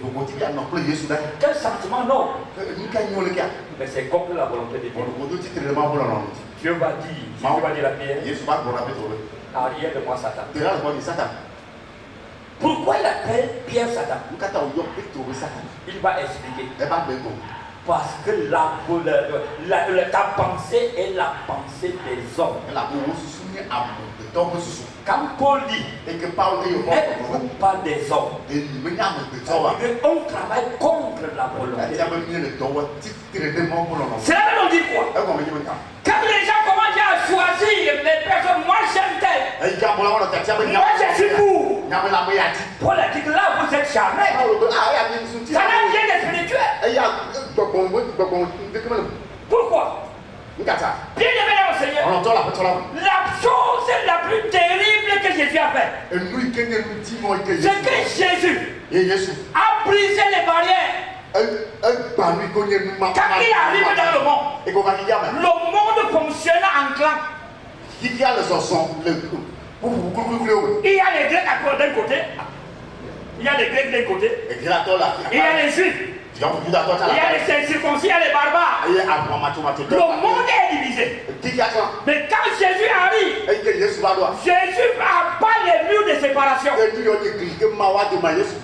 Quel sentiment? Non. Mais c'est contre la volonté de Dieu. Dieu va dire, Jésus va dire à Pierre, arrière de moi Satan. Pourquoi il appelle Pierre Satan? Il va expliquer. Parce que ta pensée est la pensée des hommes. Quand Paul dit, n'êtes-vous pas des hommes? On travaille contre la volonté. C'est là que l'on dit quoi? Quand les gens commencent à choisir les personnes, moi j'aime tel, moi je suis pour. Paul a dit que là vous êtes charnel. Ça n'a rien de spirituel. Pourquoi? Bien aimé dans le Seigneur, la chose la plus terrible que Jésus a fait, c'est que Jésus a brisé les barrières. Quand il arrive dans le monde fonctionne en clan. Il y a les Grecs d'un côté, il y a les Grecs d'un côté, il y a les Juifs. Il y a les circoncis, il y a les barbares. Le monde est divisé. Mais quand Jésus arrive, Jésus abat les murs de séparation.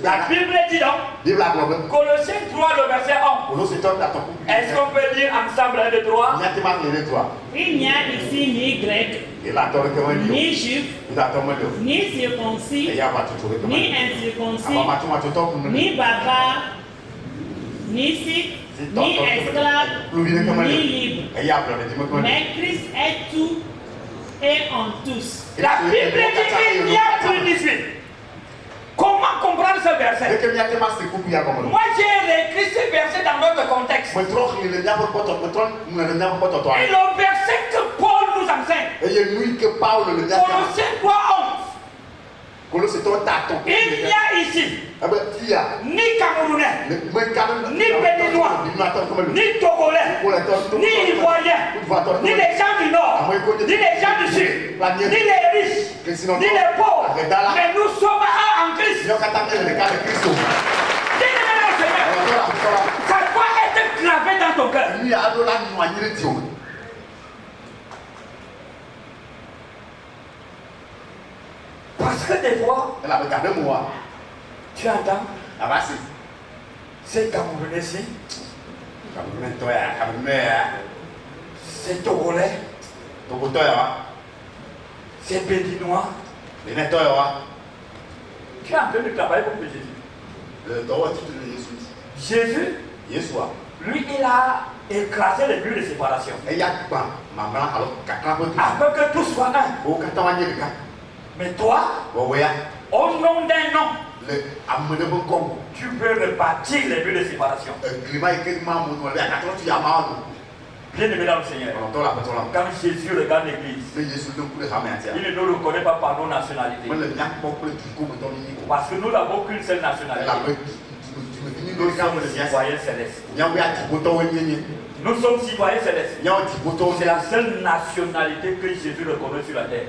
La Bible dit donc, Colossiens 3, le verset 11. Est-ce qu'on peut dire ensemble 1, 2, 3? Il n'y a ici ni grec, ni juif, ni circoncis, ni incirconcis, ni barbare, ni sikh, ni esclave, ni libre. Mais Christ est tout et en tous. La Bible dit qu'il n'y a plus d'issue. Comment comprendre ce verset? Moi j'ai réécrit ce verset dans notre contexte. Et le verset que Paul nous enseigne, Colossiens 3:11. Il n'y a ici ni Camerounais, ni Béninois, ni Togolais, ni Ivoiriens, ni les gens du Nord, ni les gens du Sud, ni les riches, ni les pauvres. Mais nous sommes un en Christ. Ça doit être gravé dans ton cœur. Parce que des fois, tu entends, c'est Camerounais-ci, c'est Togolais, c'est Béninois. Tu es en train de travailler pour Jésus. Jésus, lui, il a écrasé les murs de séparation. Afin que tout soit un. Mais toi, au nom d'un nom, tu peux rebâtir les murs de séparation. Bien aimé dans le Seigneur, quand Jésus regarde l'église, il ne nous reconnaît pas par nos nationalités. Parce que nous n'avons qu'une seule nationalité. Nous sommes citoyens célestes. Nous sommes citoyens célestes. C'est la seule nationalité que Jésus reconnaît sur la terre.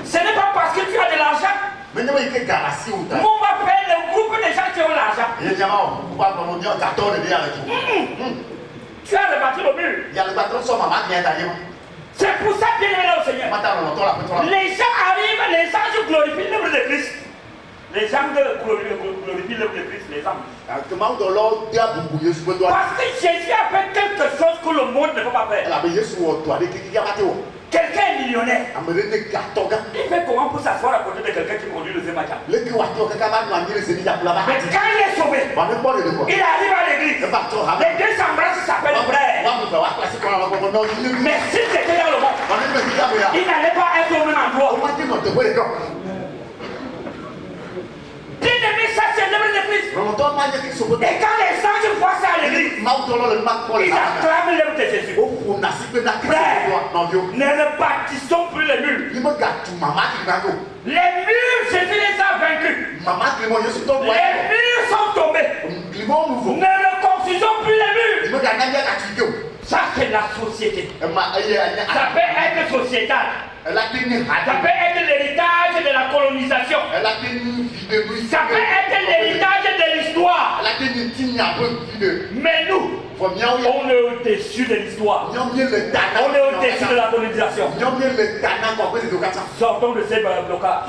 Ce n'est pas parce que tu as de l'argent. Mon appelle le groupe des gens qui ont l'argent. Tu as rebâti le mur. C'est pour ça bien aimé au Seigneur. Les gens arrivent, les anges glorifient le nom de Christ. Les âmes glorifient le Christ, les âmes. Parce que Jésus a fait quelque chose que le monde ne peut pas faire. Quelqu'un est millionnaire. Il fait comment pour s'asseoir à côté de quelqu'un qui conduit le Zématia? Mais quand il est sauvé, il arrive à l'église. Les deux s'embrassent, ils s'appellent frère. Mais s'il était dans le monde, il n'allait pas être au même endroit. Bien aimé, ça célèbre l'église. Et quand les anges voient ça à l'église, ils acclament l'œuvre de Jésus. Frère, ne rebâtissons plus les murs. Les murs, Jésus les a vaincus. Les murs sont tombés. Ne reconstruisons plus les murs. Ça, c'est la société. Ça peut être sociétal. Ça peut être l'héritage de la colonisation. Ça peut être l'héritage de l'histoire. Mais nous, on est au-dessus de l'histoire. On est au-dessus de la colonisation. Sortons de ces blocages.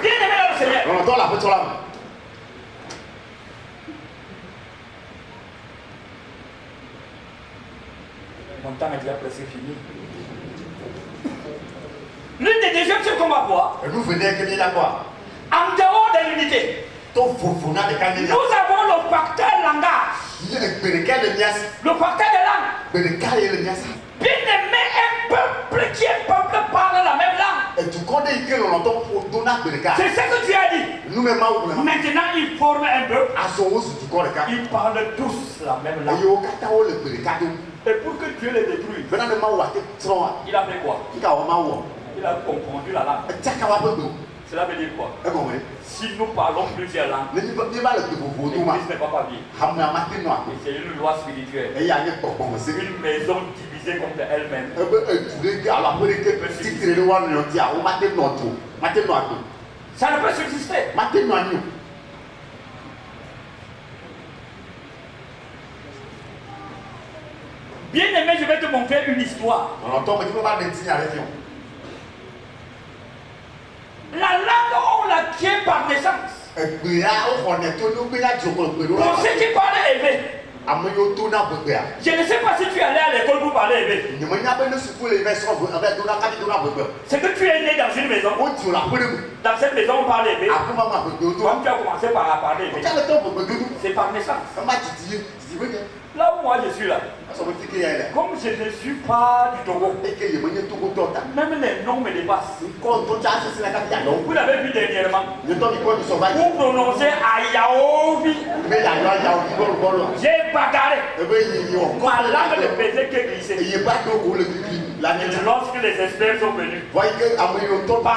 Bien aimé dans le Seigneur. Mon temps est déjà presque fini. L'une des deuxièmes choses qu'on va voir, en dehors de l'unité, nous avons le facteur langage, le facteur de langue. Bien aimé, un peuple qui est peuple parle la même langue. C'est ce que tu as dit. Maintenant, ils forment un peuple. Ils parlent tous la même langue. Et pour que Dieu les détruise, il a fait quoi? Il a confondu la langue. Cela veut dire quoi? Si nous parlons plusieurs langues, l'Église n'est pas bien. C'est une loi spirituelle. Une maison divisée contre elle-même. Ça ne peut subsister. Bien aimé, je vais te montrer une histoire. La langue, on l'acquiert par naissance. Pour ceux qui parlent élevé, je ne sais pas si tu es allé à l'école pour parler élevé. C'est que tu es né dans une maison. Dans cette maison, on parle élevé. Comme tu as commencé par parler élevé, c'est par naissance. Là où moi je suis là, comme je ne suis pas du Togo, même les noms me dépassent. Vous l'avez vu dernièrement, vous prononcez Ayaovi. J'ai bagarré. Ma langue ne faisait que glisser. Lorsque les experts sont venus, par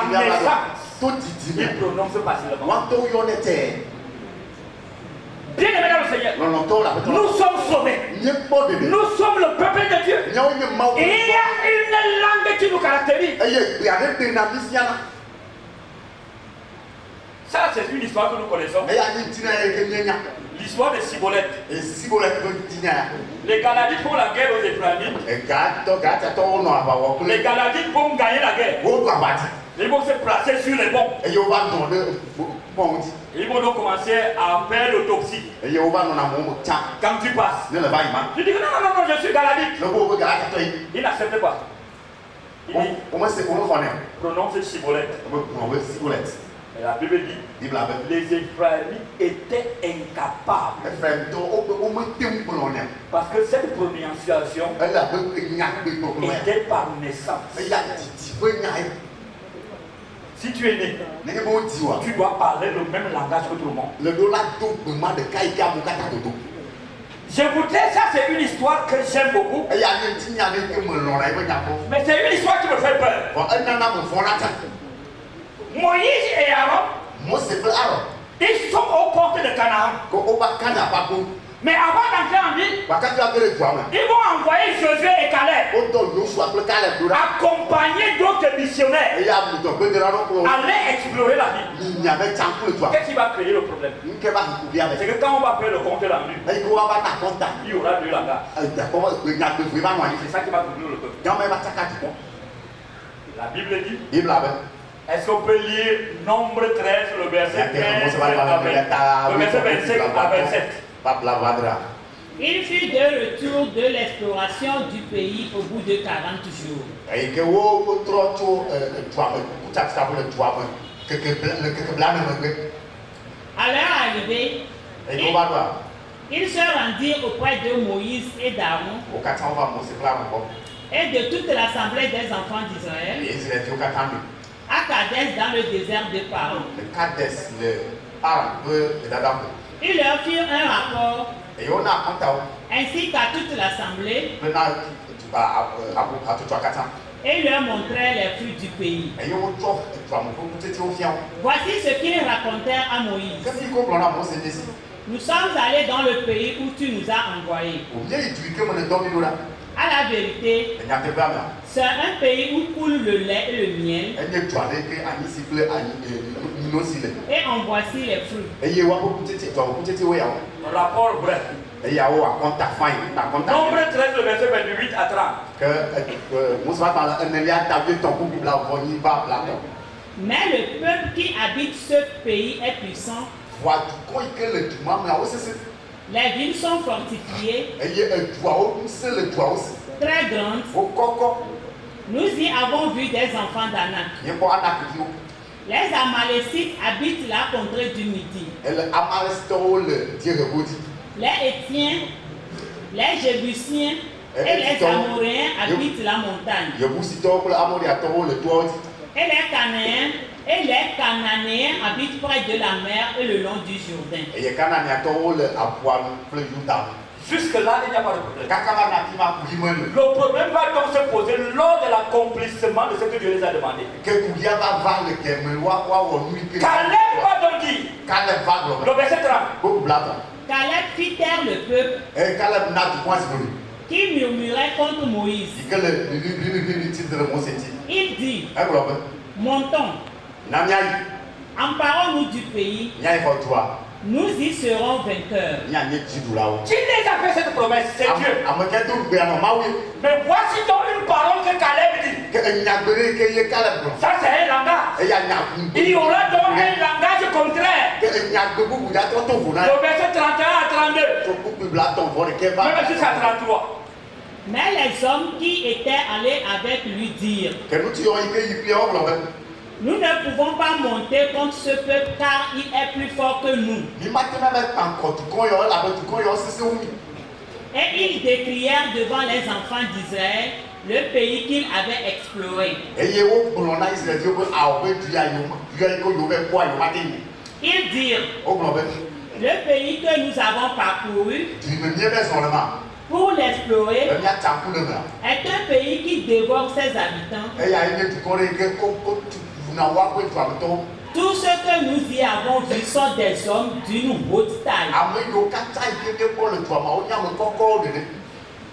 naissance, ils prononcent facilement. Bien aimé dans le Seigneur, nous sommes sauvés. Nous sommes le peuple de Dieu. Et il y a une langue qui nous caractérise. Ça, c'est une histoire que nous connaissons. L'histoire de Siboleth. Les Galadites font la guerre aux Éphraimites. Les Galadites vont gagner la guerre. Ils vont se placer sur les bons. Ils vont donc commencer à faire l'autopsie. Quand tu passes, tu dis non, je suis Galadite. Il n'accepte pas. Il dit, prononce Siboleth. Et la Bible dit, les Éphraimites étaient incapables. Parce que cette prononciation était par naissance. Si tu es né, tu dois parler le même langage que tout le monde. Je voudrais, ça c'est une histoire que j'aime beaucoup. Mais c'est une histoire qui me fait peur. Moïse et Aaron, ils sont aux portes de Canaan. Mais avant d'entrer en ville, ils vont envoyer Josué et Caleb, accompagnés d'autres missionnaires, aller explorer la ville. Qu'est-ce qui va créer le problème? C'est que quand on va faire le compte rendu, il y aura deux langages. C'est ça qui va trouver le peuple. La Bible dit. Est-ce qu'on peut lire Nombre 13, le verset 15 le verset 25 à 27? Il fut de retour de l'exploration du pays au bout de 40 jours. À leur arrivée, ils se rendirent auprès de Moïse et d'Aaron et de toute l'assemblée des enfants d'Israël à Kadesh dans le désert de Paran. Ils leur firent un rapport ainsi qu'à toute l'assemblée et leur montrèrent les fruits du pays. Voici ce qu'ils racontèrent à Moïse. Nous sommes allés dans le pays où tu nous as envoyés. À la vérité, c'est un pays où coule le lait et le miel. Et en voici les fruits. Rapport bref. Nombre 13, le verset 28 à 30. Mais le peuple qui habite ce pays est puissant. Les villes sont fortifiées, très grandes. Nous y avons vu des enfants d'Anak. Les Amalécites habitent la contrée du Midi. Les Étiens, les Jébusiens et les Amoréens habitent la montagne. Et les Cananéens habitent près de la mer et le long du Jourdain. Jusque-là, il n'y a pas de problème. Le problème va donc se poser lors de l'accomplissement de ce que Dieu les a demandé. Caleb va donc dire, le verset 30. Caleb fit taire le peuple qui murmurait contre Moïse. Il dit, montons, emparons-nous du pays. Nous y serons vainqueurs. Qui les a fait cette promesse? C'est Dieu. Mais voici donc une parole que Caleb dit. Ça, c'est un langage. Il y aura donc un langage contraire. Le verset 31 à 32. Même jusqu'à 33. Mais les hommes qui étaient allés avec lui dirent, nous ne pouvons pas monter contre ce peuple car il est plus fort que nous. Et ils décrièrent devant les enfants d'Israël le pays qu'ils avaient exploré. Ils dirent, le pays que nous avons parcouru pour l'explorer est un pays qui dévore ses habitants. Tout ce que nous y avons vu sont des hommes d'une haute taille.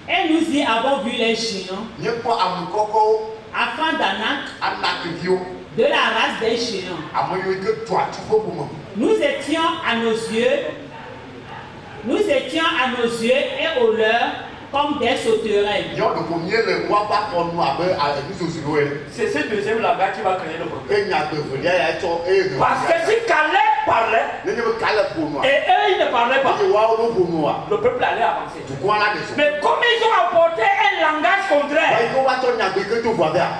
Et nous y avons vu les géants, afin d'Anak, de la race des géants. Nous étions à nos yeux et aux leurs comme des sauterelles. C'est ce deuxième langage qui va créer le problème. Parce que si Caleb parlait et eux ils ne parlaient pas, le peuple allait avancer. Mais comme ils ont apporté un langage contraire,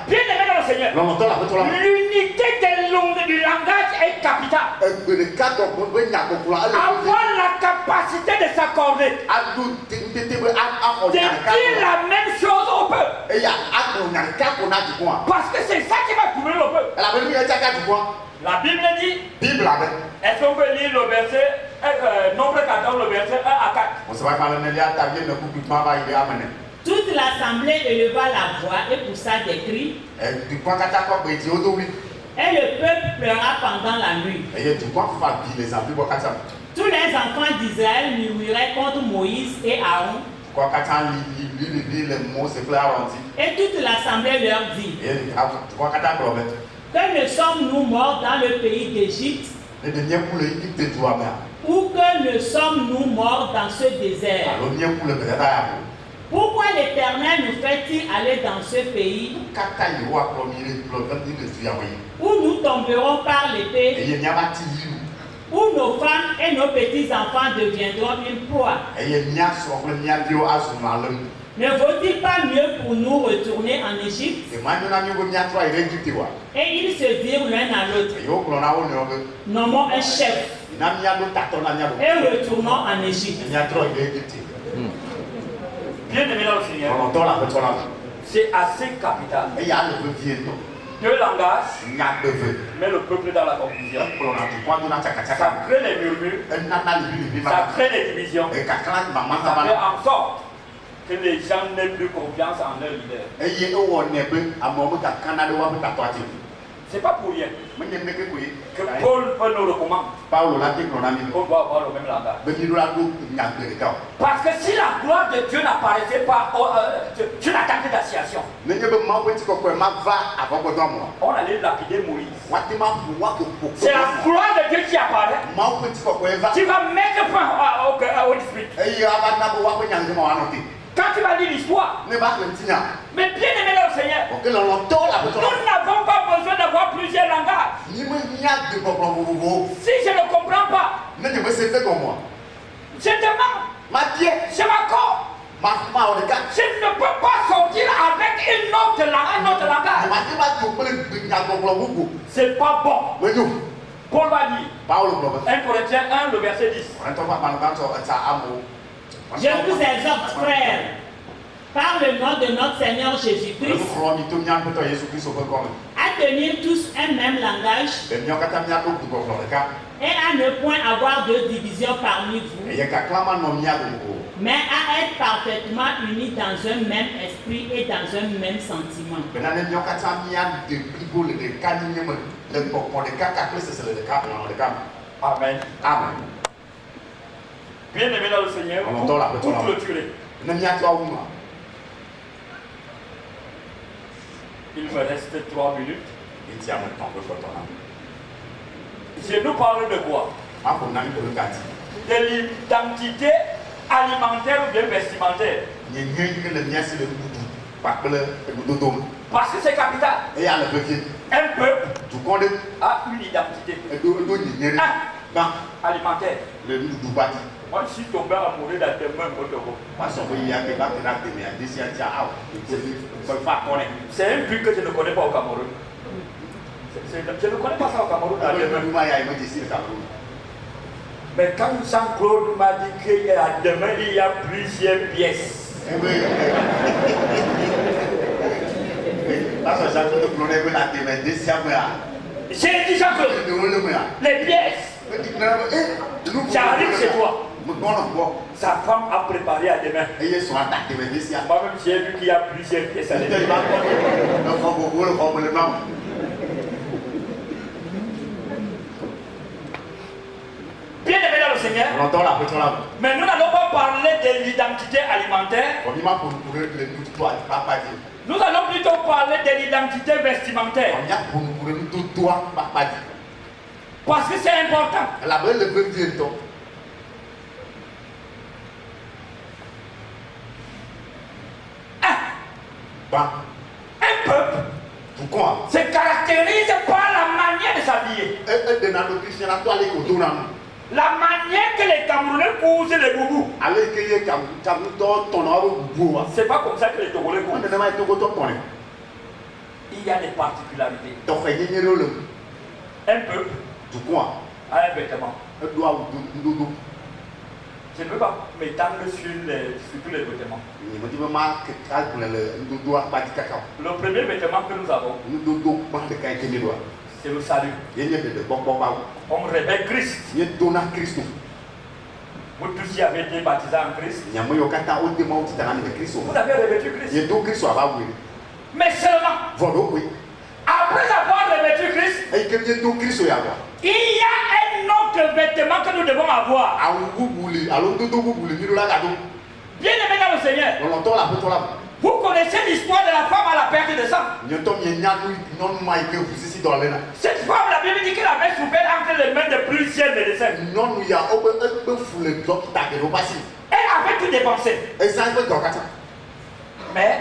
bien aimé dans le Seigneur, l'unité du langage est capitale. Avoir la capacité de s'accorder, de dire la même chose au peuple. Parce que c'est ça qui va couvrir le peuple. La Bible dit, est-ce qu'on peut lire le verset, Nombre 14, le verset 1 à 4? Toute l'assemblée éleva la voix et poussa des cris. Et le peuple pleura pendant la nuit. Tous les enfants d'Israël murmuraient contre Moïse et Aaron. Et toute l'assemblée leur dit, que ne sommes-nous morts dans le pays d'Égypte? Ou que ne sommes-nous morts dans ce désert? Pourquoi l'Éternel nous fait devrait-il aller dans ce pays où nous tomberons par l'épée, où nos femmes et nos petits-enfants deviendront une proie? Ne vaut-il pas mieux pour nous retourner en Égypte? Et ils se dirent l'un à l'autre, nommons un chef et retournons en Égypte. Bien aimé dans le Seigneur, c'est assez capital. Dieu l'engage, met le peuple dans la confusion. Ça crée les murmures, ça crée les divisions, ça fait en sorte que les gens n'aient plus confiance en leur leader. C'est pas pour rien que Paul nous recommande. On doit avoir le même langage. Parce que si la gloire de Dieu n'apparaissait pas sur la tente d'assignation, on allait lapider Moïse. C'est la gloire de Dieu qui apparaît. Tu vas mettre fin au dispute. Quand tu vas lire l'histoire, mais bien aimé le Seigneur, nous n'avons pas besoin d'avoir plusieurs langages. Si je ne comprends pas, je demande, je m'accorde. Je ne peux pas sortir avec un autre langage. C'est pas bon. Paul va dire, 1 Corinthiens 1, le verset 10. Je vous exhorte, frères, par le nom de notre Seigneur Jésus-Christ, à tenir tous un même langage et à ne point avoir de division parmi vous, mais à être parfaitement unis dans un même esprit et dans un même sentiment. Amen. Amen. Bien aimé dans le Seigneur, pour clôturer. Il me reste 3 minutes. Je nous parle de quoi? De l'identité alimentaire ou bien vestimentaire. Parce que c'est capital. Un peuple a une identité alimentaire. Moi, je suis tombé amoureux d'un témoin. C'est un but que je ne connais pas au Cameroun. Je ne connais pas ça au Cameroun. Mais quand Jean-Claude m'a dit qu'à demain, il y a plusieurs pièces. J'ai dit Jean-Claude, les pièces. J'arrive chez toi. Sa femme a préparé à demain. Moi-même, j'ai vu qu'il y a plusieurs pièces à l'intérieur. Bien aimé dans le Seigneur. Mais nous n'allons pas parler de l'identité alimentaire. Nous allons plutôt parler de l'identité vestimentaire. Parce que c'est important. Un peuple se caractérise par la manière de s'habiller. La manière que les Camerounais cousent les boubous. C'est pas comme ça que les Togolais cousent. Il y a des particularités. Un peuple a un vêtement. Je ne veux pas m'étendre sur tous les vêtements. Le premier vêtement que nous avons, c'est le salut. On révèle Christ. Vous tous y avez été baptisés en Christ. Vous avez revêtu Christ. Mais seulement, après avoir revêtu Christ, il y a un autre vêtement que nous devons avoir. Bien aimé dans le Seigneur, vous connaissez l'histoire de la femme à la perte de sang. Cette femme, la Bible dit qu'elle avait souffert entre les mains de plusieurs médecins. Elle avait tout dépensé. Mais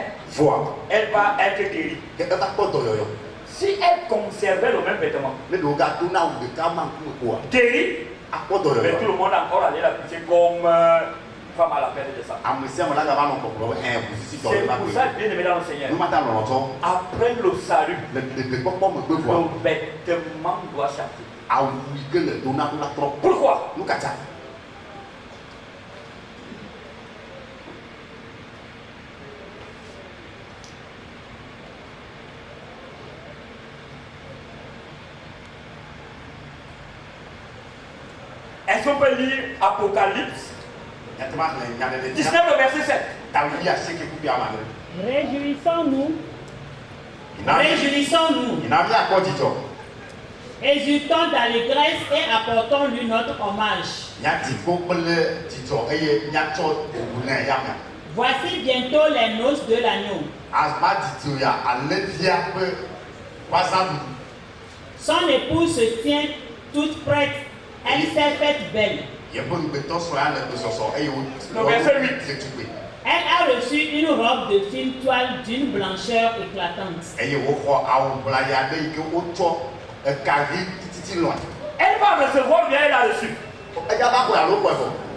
elle va être guérie. Si elle conservait le même vêtement, guérie, mais tout le monde a encore allé la pousser comme femme à la perte de ça. C'est pour ça, bien aimé dans le Seigneur, après le salut, le vêtement doit changer. Pourquoi? Est-ce qu'on peut lire Apocalypse 19, le verset 7? Réjouissons-nous. Réjouissons-nous. Exultons d'allégresse et apportons-lui notre hommage. Voici bientôt les noces de l'agneau. Son épouse se tient toute prête. Elle s'est faite belle. Le verset 8. Elle a reçu une robe de fine toile d'une blancheur éclatante. Elle va recevoir bien là-dessus.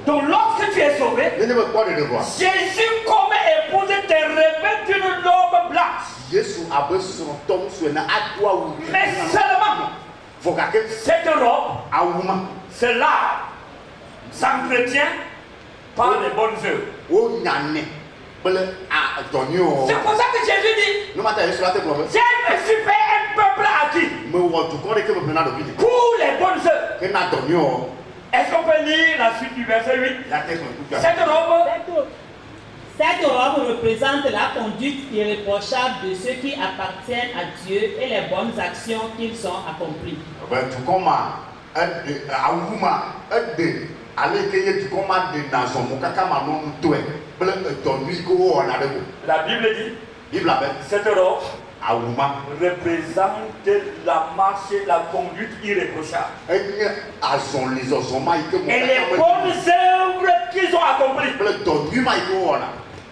Donc lorsque tu es sauvé, Jésus comme épouse te revêt d'une robe blanche. Mais seulement cette robe, cela s'entretient par les bonnes œuvres. C'est pour ça que Jésus dit, je me suis fait un peuple acquis pour les bonnes œuvres. Est-ce qu'on peut lire la suite du verset 8? Cette robe représente la conduite irréprochable de ceux qui appartiennent à Dieu et les bonnes actions qu'ils ont accomplies. La Bible dit, cette robe représente la marche, la conduite irréprochable et les bonnes œuvres qu'ils ont accomplies.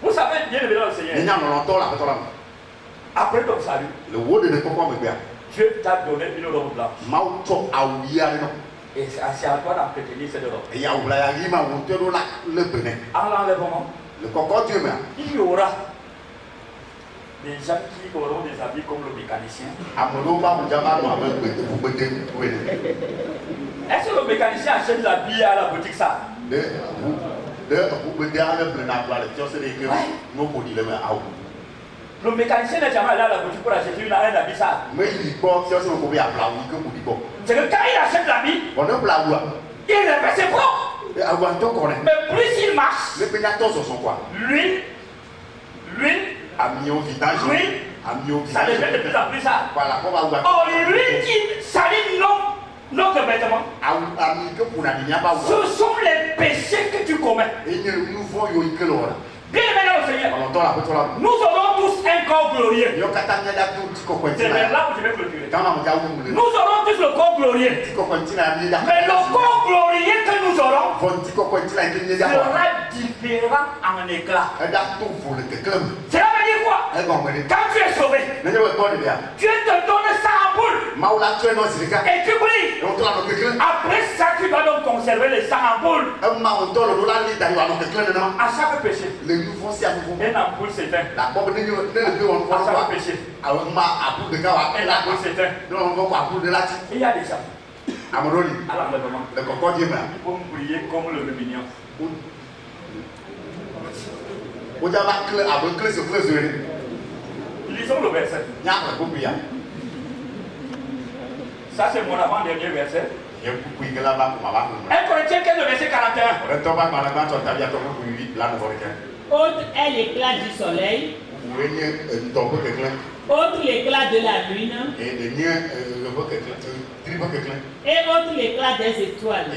Vous savez bien le dans le Seigneur. Après ton salut, Dieu t'a donné une robe blanche. Et c'est à toi d'entretenir cette robe. En l'enlèvement, il y aura des gens qui auront des habits comme le mécanicien. Est-ce que le mécanicien achète l'habit à la boutique ça? Le mécanicien n'est jamais allé à la boutique pour acheter un habit ça. C'est que quand il achète l'habit, il répète ses propres. Mais plus il marche, l'huile, ça devient de plus en plus ça. Or, l'huile qui salit notre vêtement, ce sont les péchés que tu commets. Bien aimé dans le Seigneur, nous aurons tous un corps glorieux. C'est vers là où je vais clôturer. Nous aurons tous le corps glorieux. Mais le corps glorieux que nous aurons sera différent en éclat. Cela veut dire quoi? Quand tu es sauvé, Dieu te donne ça en boule. Et tu brilles. Après ça, tu dois donc conserver le sang en boule. À chaque péché, une ampoule s'éteint. À chaque péché, une ampoule s'éteint. Il y a des gens. À l'enlèvement, ils vont briller comme le mignon. Lisons le verset. Ça, c'est mon avant-dernier verset. 1 Corinthiens 15, verset 41. Autre est l'éclat du soleil. Autre l'éclat de la lune. Et autre l'éclat des étoiles.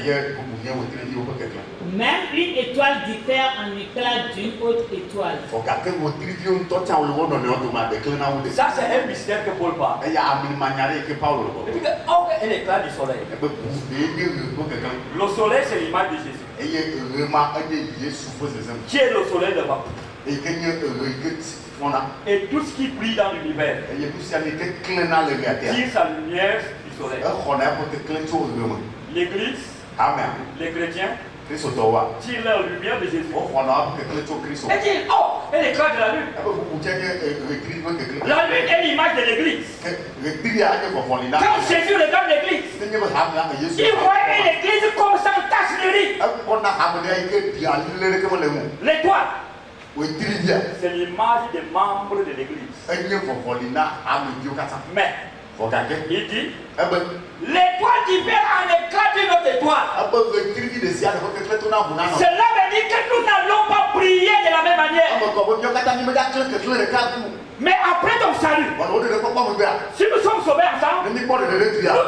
Même une étoile diffère en éclat d'une autre étoile. Ça, c'est un mystère que Paul parle. Et puis, or est l'éclat du soleil. Le soleil, c'est l'image de Jésus. Qui est le soleil devant? Et tout ce qui brille dans l'univers tire sa lumière du soleil. L'église, les chrétiens, tire leur lumière de Jésus. Et dit, oh, et l'éclat de la lune. La lune est l'image de l'église. Quand Jésus regarde l'église, il voit l'église comme sans tache de riz. L'étoile, c'est l'image des membres de l'église. Mais il dit, l'étoile diffère en éclat d'une autre étoile. Cela veut dire que nous n'allons pas briller de la même manière. Mais après ton salut, si nous sommes sauvés ensemble, nous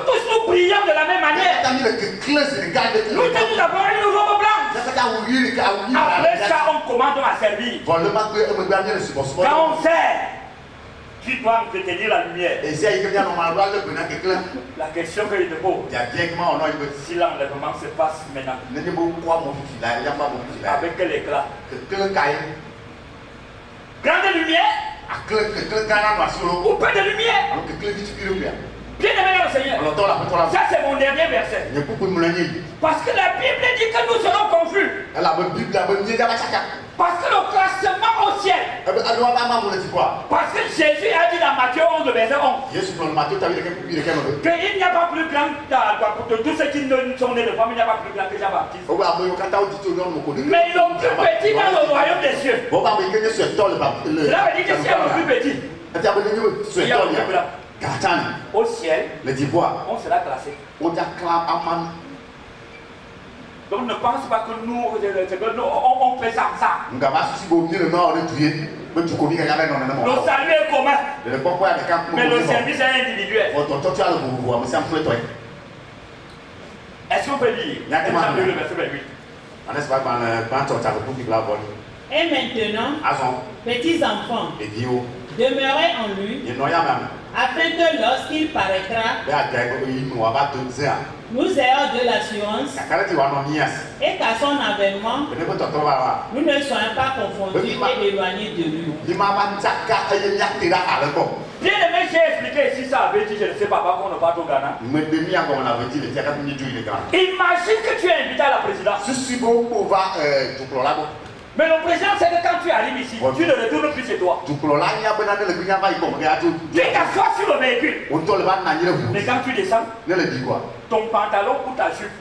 tous nous brillons de la même manière. Nous tous nous avons une robe blanche. Après ça, on commande à servir. Quand on sert, tu dois entretenir la lumière. La question que je te pose, si l'enlèvement se passe maintenant, avec quel éclat? Grande lumière ou peu de lumière? Bien aimé dans le Seigneur, ça c'est mon dernier verset. Parce que la Bible dit que nous serons confus. Parce que le classement au ciel. Parce que Jésus a dit dans Matthieu 11, verset 11. Qu'il n'y a pas plus grand pour tous ceux qui sont nés de femme, il n'y a pas plus grand que Jean-Baptiste. Mais le plus petit dans le royaume des cieux. Cela veut dire que si le plus petit, il y a le plus grand. Au ciel, on sera classé. Donc ne pense pas que nous, on fait ça. Le salut est commun. Mais le service est individuel. Est-ce qu'on peut lire? Le verset 28. Et maintenant, petits enfants, demeurez en lui, afin que lorsqu'il paraîtra, nous ayons de l'assurance et qu'à son avènement, nous ne soyons pas confondus et éloignés de lui. Bien aimé, j'ai expliqué ici ça avait dit, je ne sais pas qu'on ne parle au Ghana. Imagine que tu es invité à la présidence. Mais le président, c'est que quand tu arrives ici, tu ne retournes plus chez toi. Tu t'assois sur le véhicule. Mais quand tu descends, ton pantalon ou ta jupe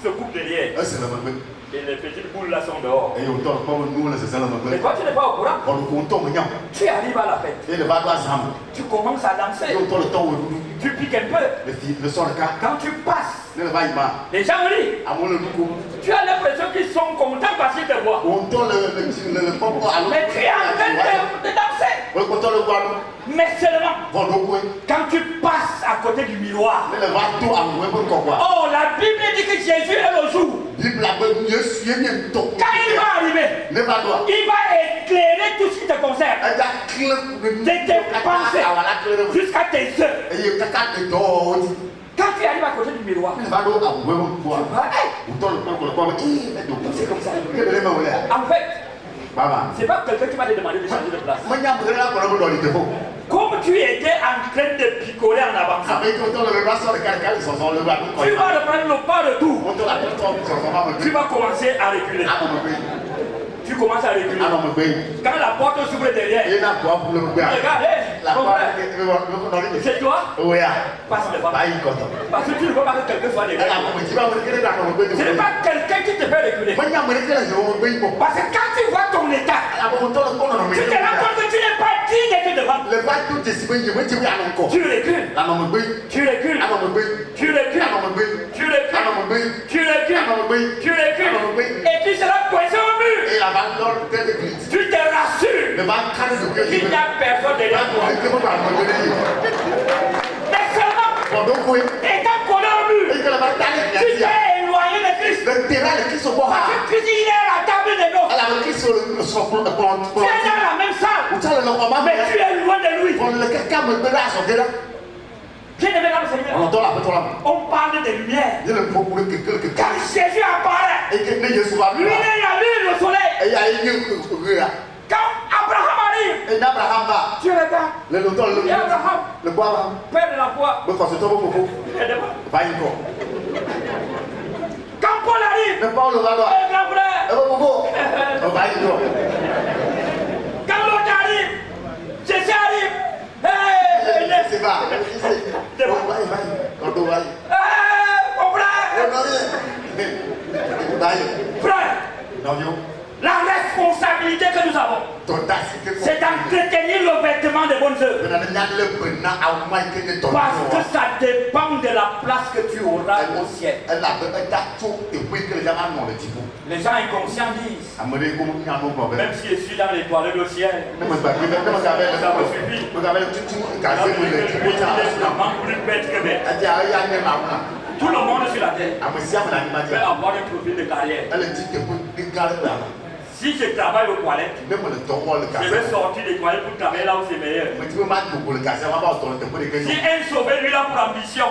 se coupe derrière. Et les petites boules là sont dehors. Mais toi tu n'es pas au courant. Tu arrives à la fête. Tu commences à danser. Tu piques un peu. Quand tu passes, les gens rient. Tu as l'impression qu'ils sont contents parce qu'ils te voient. Mais tu es en train de danser. Mais seulement quand tu passes à côté du miroir. Oh, la Bible dit que Jésus est le jour. Quand il va arriver, il va éclairer tout ce qui te concerne. De tes pensées jusqu'à tes œuvres. Quand tu arrives à côté du miroir, c'est comme ça. En fait, c'est pas quelqu'un qui va te demander de changer de place. Comme tu étais en train de picoler en avançant, tu vas reprendre le pas de tout. Tu vas commencer à reculer. Tu commences à reculer. Quand la porte s'ouvre derrière, regarde, c'est toi? Passe le pas. Parce que tu ne veux pas que quelqu'un soit derrière. Ce n'est pas quelqu'un qui te fait reculer. Parce que quand tu vois ton état, tu te rends compte que tu n'es pas digne d'être devant. Tu recules. Tu recules. Tu recules. Tu recules. Tu recules. Tu recules. Et tu seras coincé au mur. Tu te rassures qu'il n'y a personne derrière toi. Mais seulement, étant collé au mur, tu t'es éloigné de Christ. Parce que Christ, il est à la table des nôtres. Tu es dans la même salle, mais tu es loin de lui. On entend la pétrole. On parle de lumière. Il y a le mot pour le que Quand Jésus apparaît, et que Jésus va lui, il y a lui, le soleil. et il y a une Quand Abraham arrive, et Abraham va. tu regardes. Le longtemps le bois. Père de la foi. Mais quand c'est toi beaucoup. Va encore. Quand Paul arrive, Mais Paul va voir. grand frère. Et beaucoup. Va encore. Quand l'autre arrive, Jésus arrive. C'est pas. Quand on va. Mon frère. Frère. Non, La responsabilité que nous avons, c'est d'entretenir le vêtement des bonnes œuvres. Parce que ça dépend de la place que tu auras au ciel. Les gens inconscients disent, même si je suis dans les toilettes au ciel, ça me suffit. Tout le monde sur la terre peut avoir un profil de carrière. Si je travaille aux toilettes, je vais sortir des toilettes pour travailler là où c'est meilleur. Si un sauveur lui là pour ambition,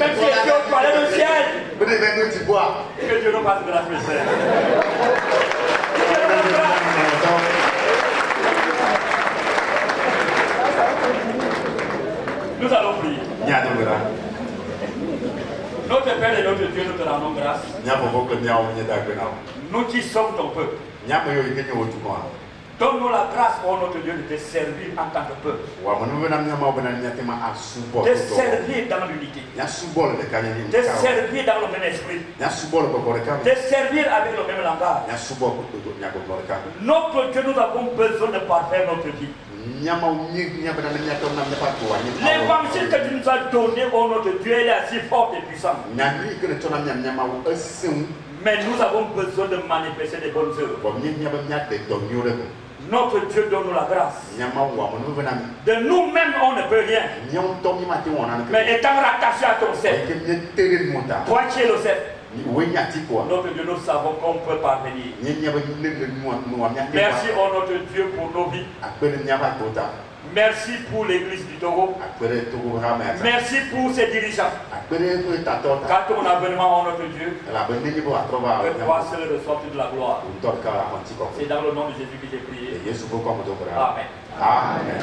même si je suis aux toilettes au ciel, que Dieu nous fasse grâce, mes frères. Nous allons prier. Notre Père et notre Dieu, nous te rendons grâce. Nous qui sommes ton peuple. Donne-nous la grâce, oh notre Dieu, de te servir en tant que peuple. De servir dans l'unité. De servir dans le même esprit. De servir avec le même langage. Notre Dieu, nous avons besoin de parfaire notre vie. L'évangile que tu nous as donné, oh notre Dieu, il est assez fort et puissant. Mais nous avons besoin de manifester des bonnes œuvres. Notre Dieu donne-nous la grâce. De nous-mêmes, on ne peut rien. Mais étant rattaché à ton cercle, toi qui es le cercle, notre Dieu, nous savons qu'on peut parvenir. Merci, oh notre Dieu, pour nos vies. Merci pour l'église du Togo. Merci pour ses dirigeants. Car ton avènement, oh notre Dieu, que toi seul ressortir de la gloire. C'est dans le nom de Jésus que j'ai prié. Amen. Amen.